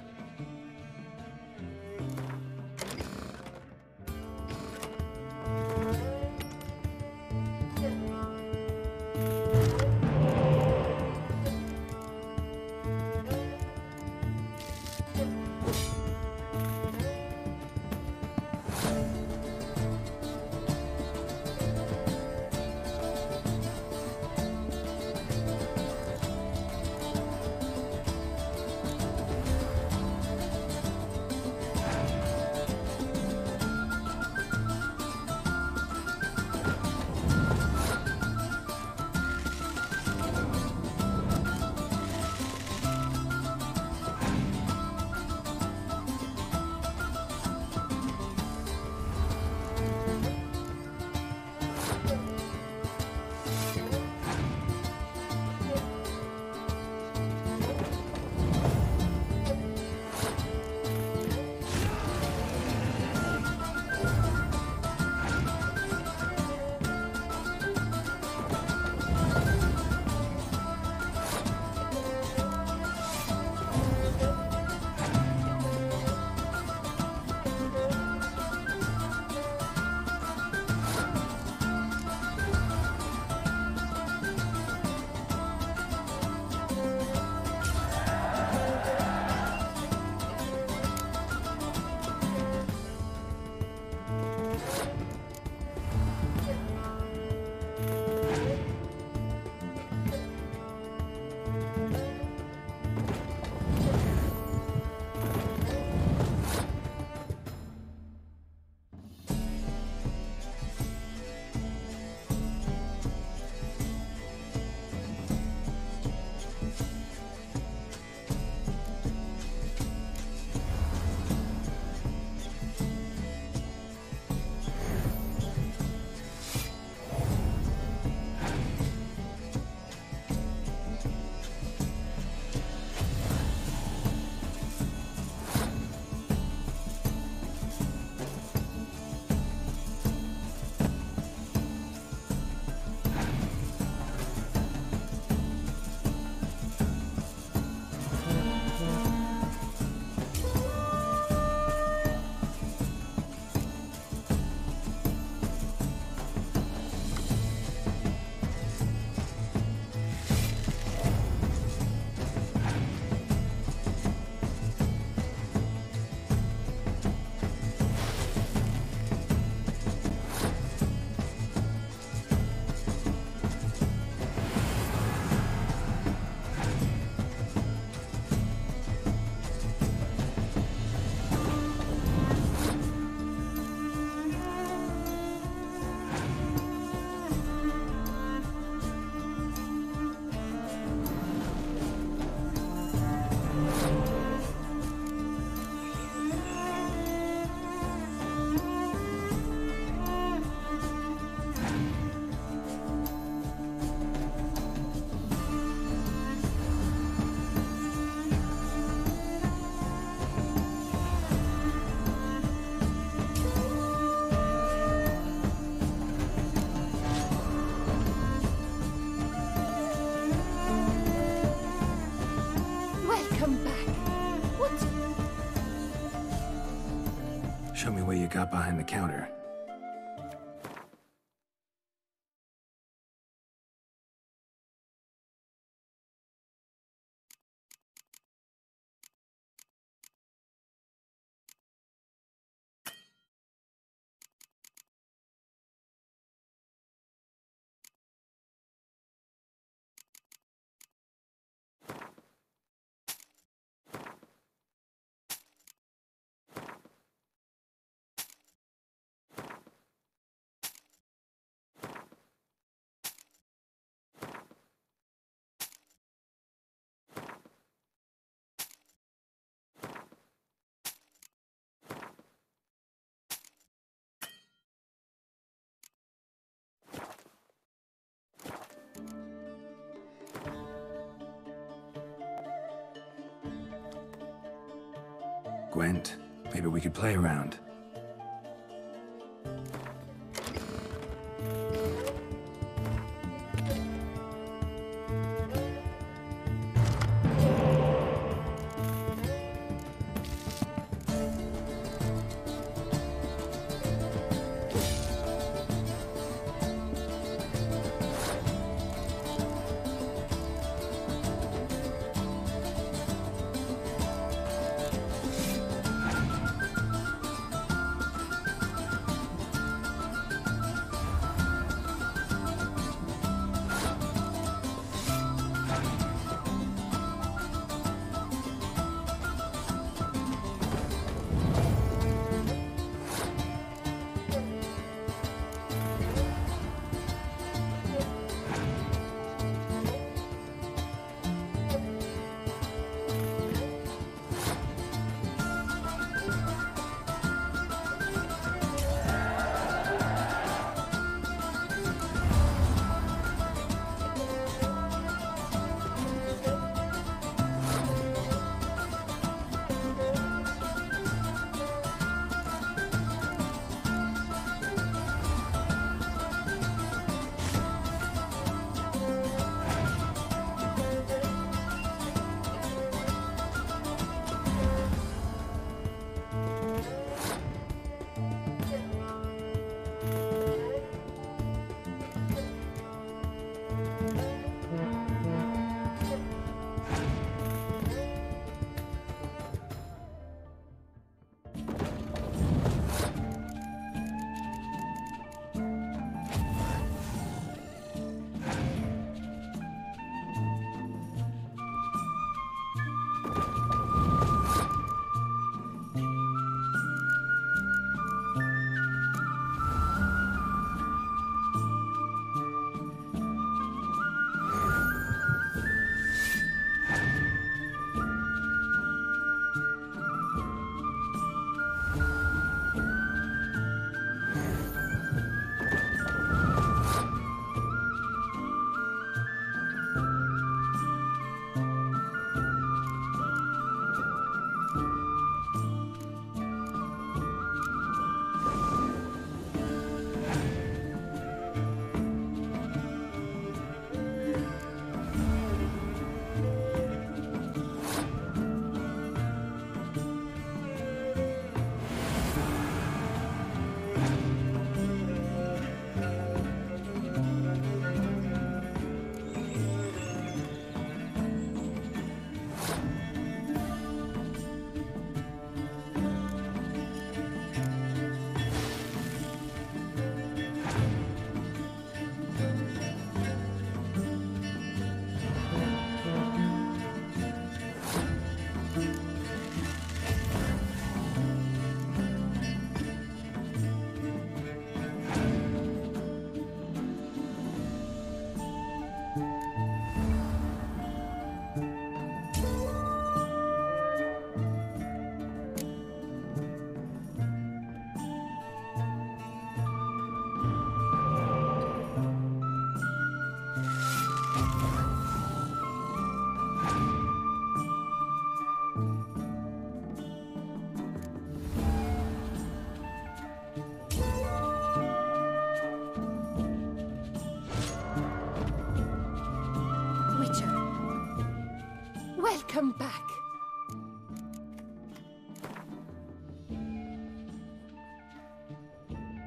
Show me what you got behind the counter. Gwent, maybe we could play around.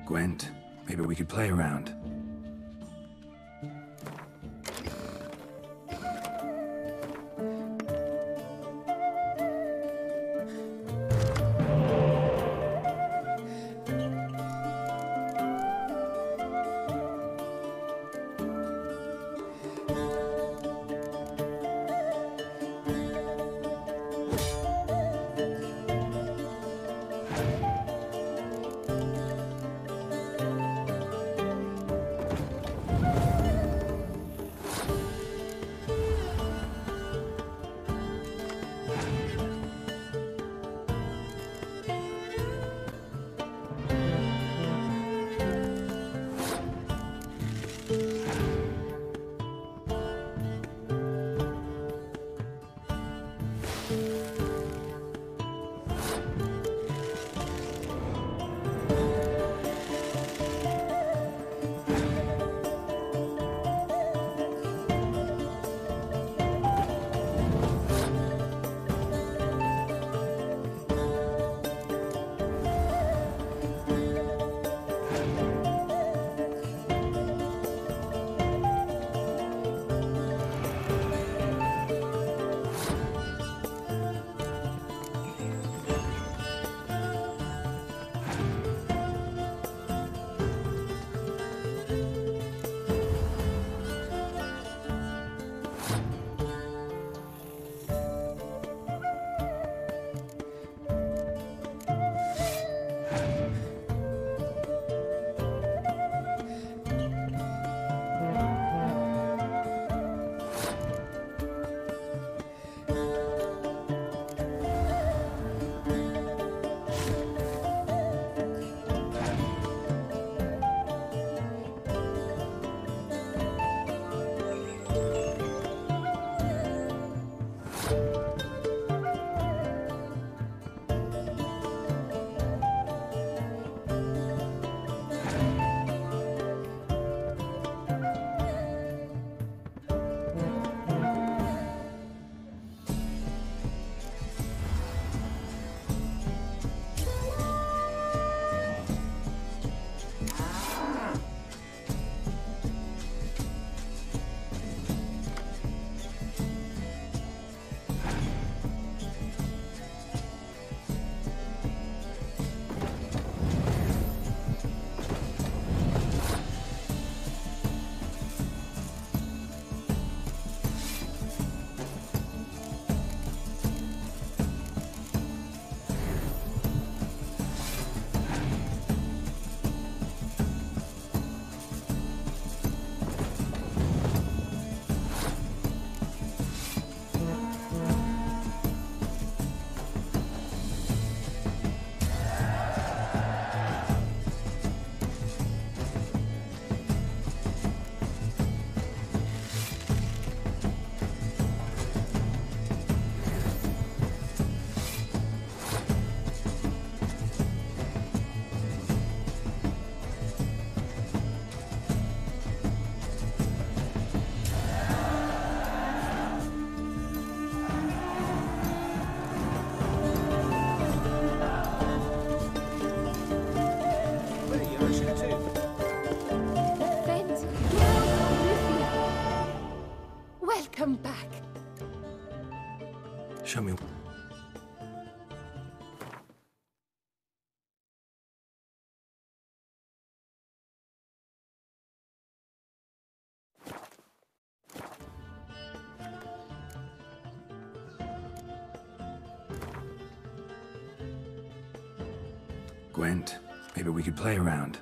Gwent, maybe we could play around. Welcome back. Show me. Gwent, maybe we could play around.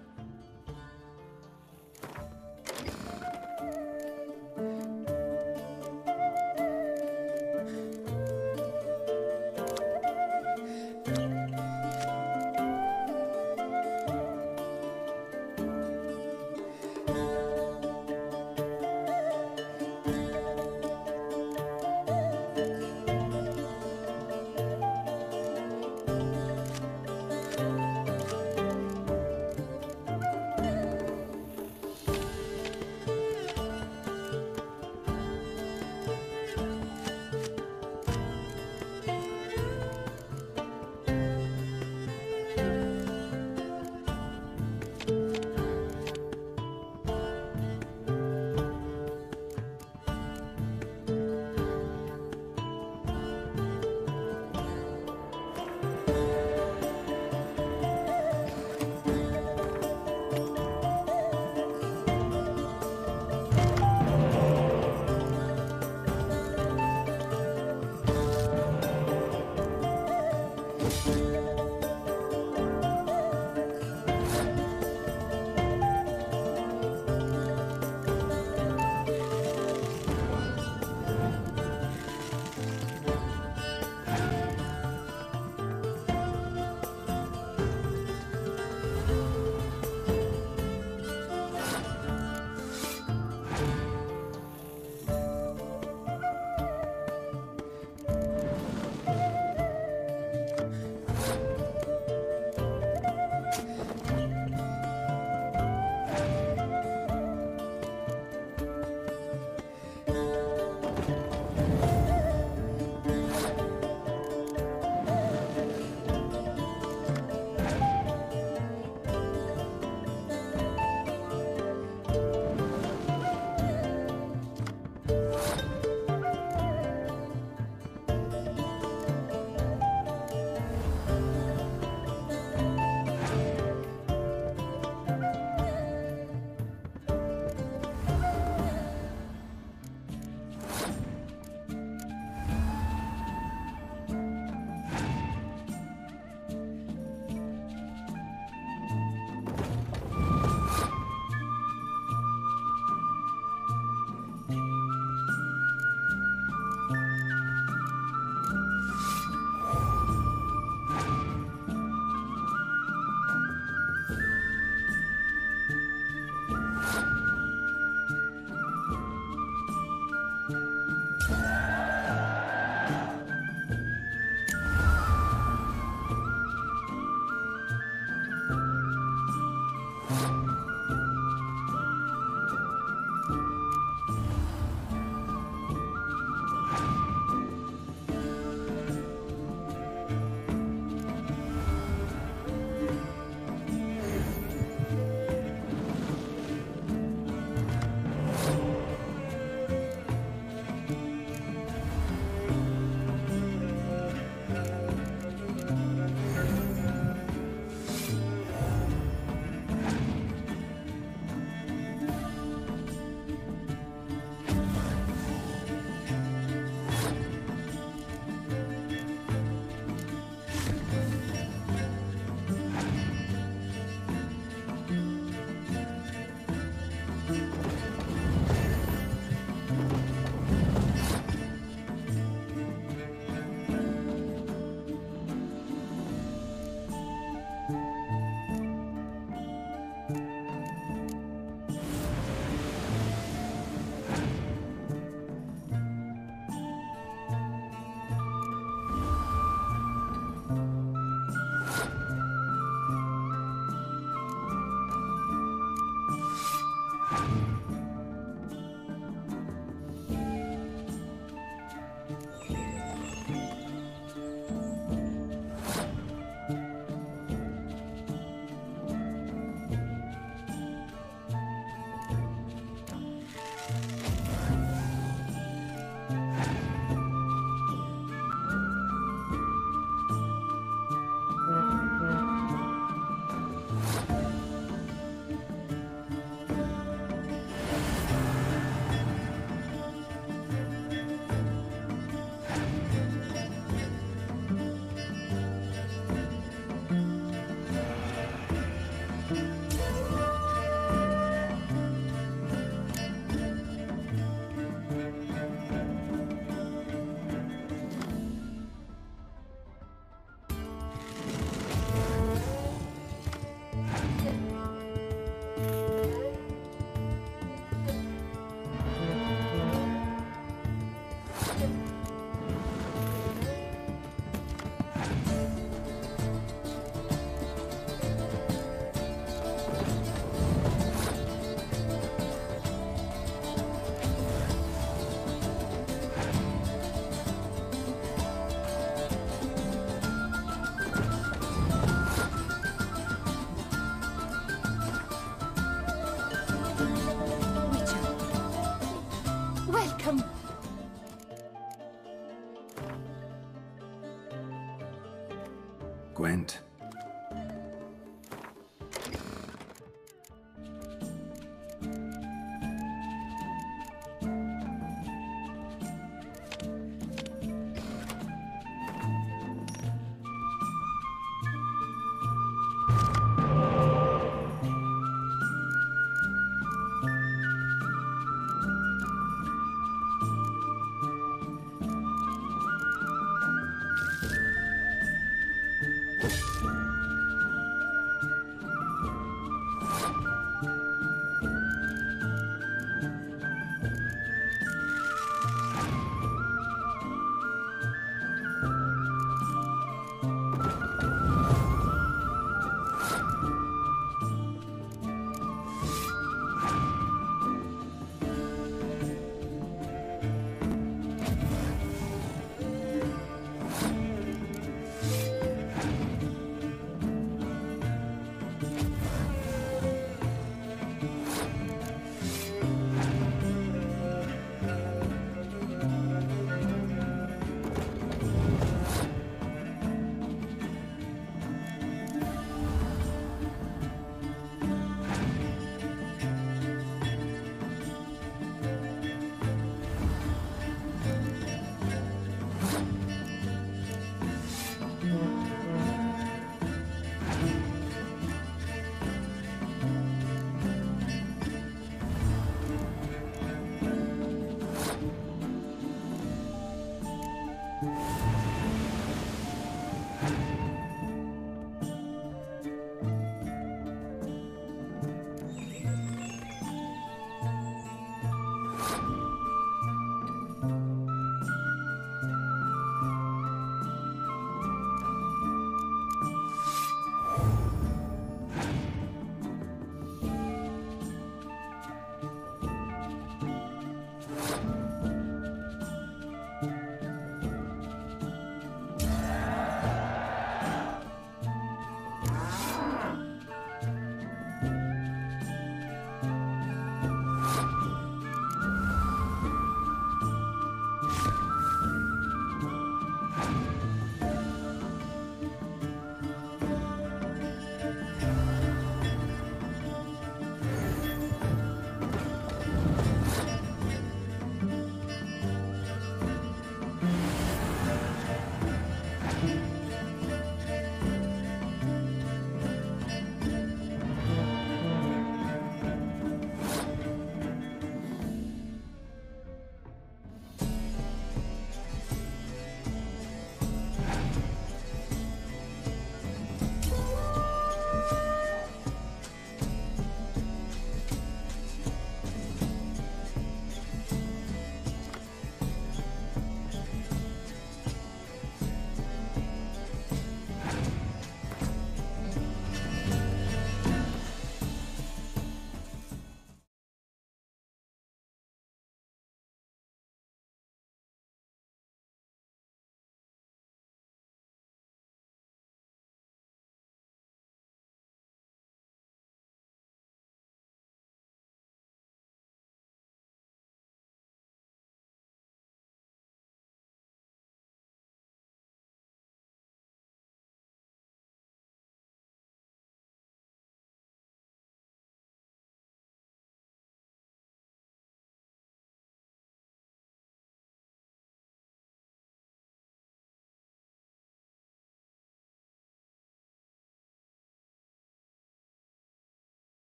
Gwent.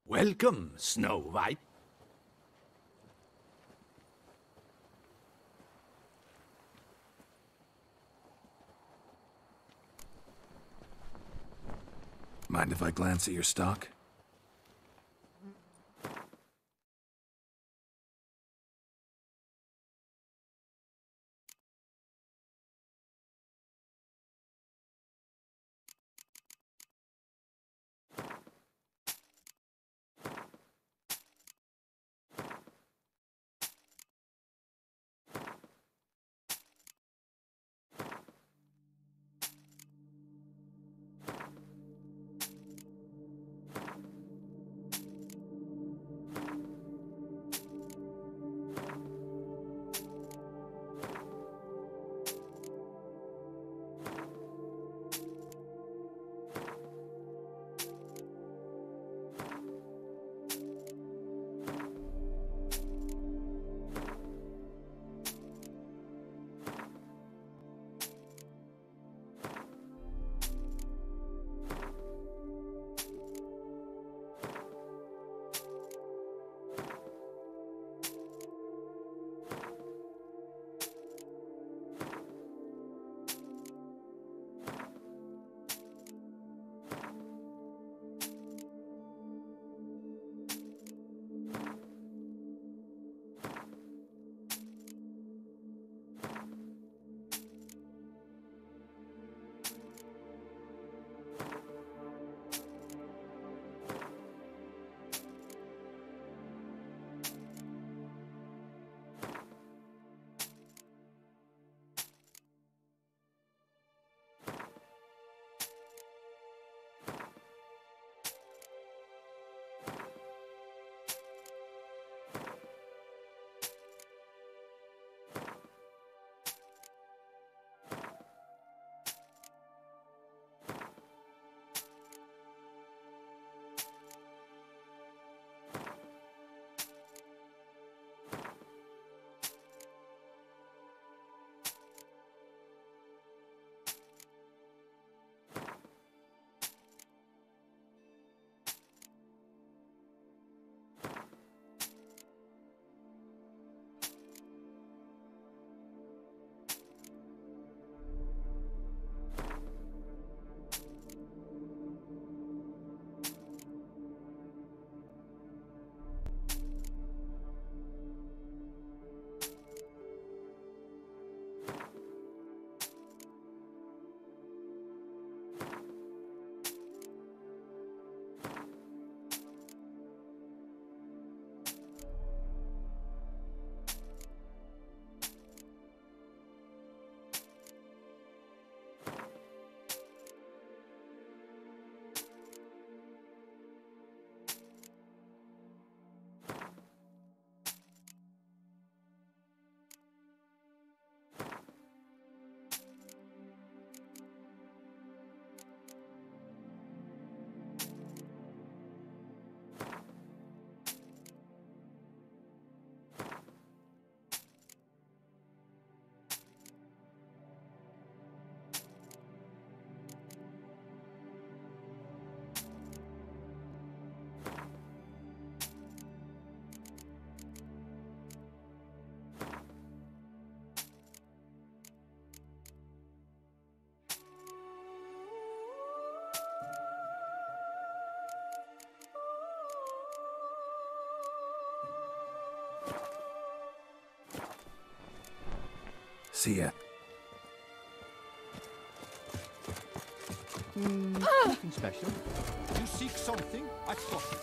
Welcome, Snow White. Mind if I glance at your stock? See ya. Nothing special. You seek something? I've got it.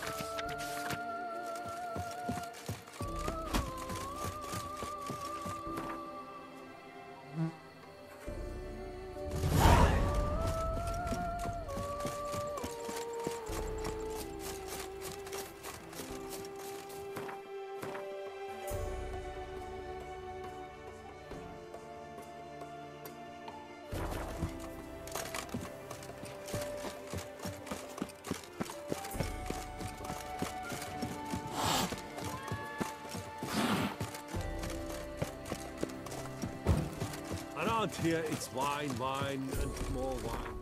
Around here, it's wine, wine, and more wine.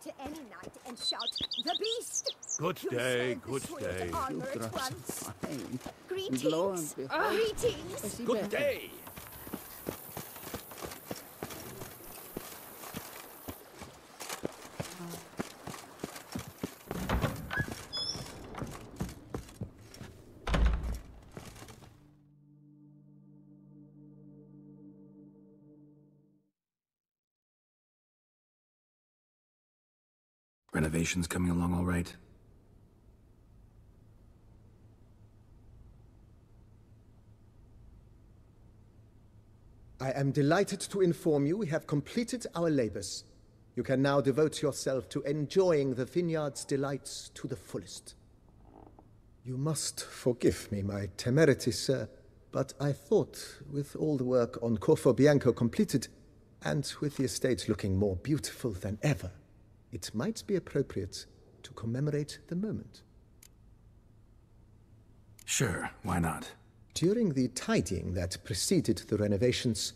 to any knight and shout, "The beast!" Good You'll day, stand the good sword day. of honor at once. Greetings! Lo and behold, Greetings! Good day. Renovations coming along all right? I am delighted to inform you we have completed our labors. You can now devote yourself to enjoying the vineyard's delights to the fullest. You must forgive me my temerity, sir, but I thought, with all the work on Corfo Bianco completed, and with the estate looking more beautiful than ever, it might be appropriate to commemorate the moment. Sure, why not? During the tidying that preceded the renovations,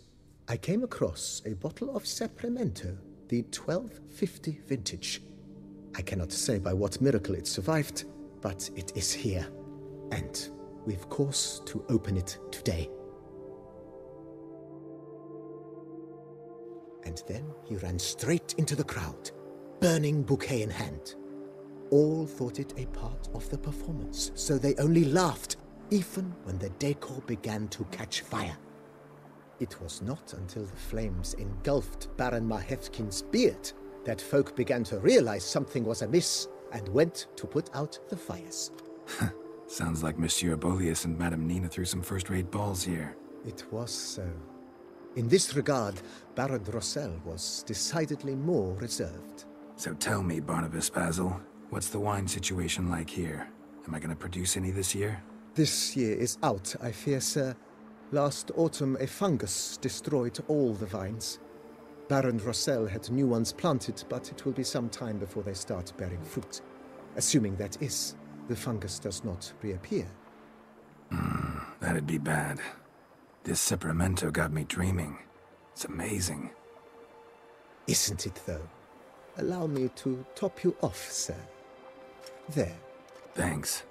I came across a bottle of Sapramento, the 1250 vintage. I cannot say by what miracle it survived, but it is here, and we've cause to open it today. And then he ran straight into the crowd, burning bouquet in hand. All thought it a part of the performance, so they only laughed, even when the decor began to catch fire. It was not until the flames engulfed Baron Mahevkin's beard that folk began to realize something was amiss and went to put out the fires. Sounds like Monsieur Bolius and Madame Nina threw some first-rate balls here. It was so. In this regard, Baron Rossel was decidedly more reserved. So tell me, Barnabas Basil, what's the wine situation like here? Am I going to produce any this year? This year is out, I fear, sir. Last autumn, a fungus destroyed all the vines. Baron Rossel had new ones planted, but it will be some time before they start bearing fruit. Assuming that is, the fungus does not reappear. That'd be bad. This Sapramento got me dreaming. It's amazing. Isn't it, though? Allow me to top you off, sir. There. Thanks.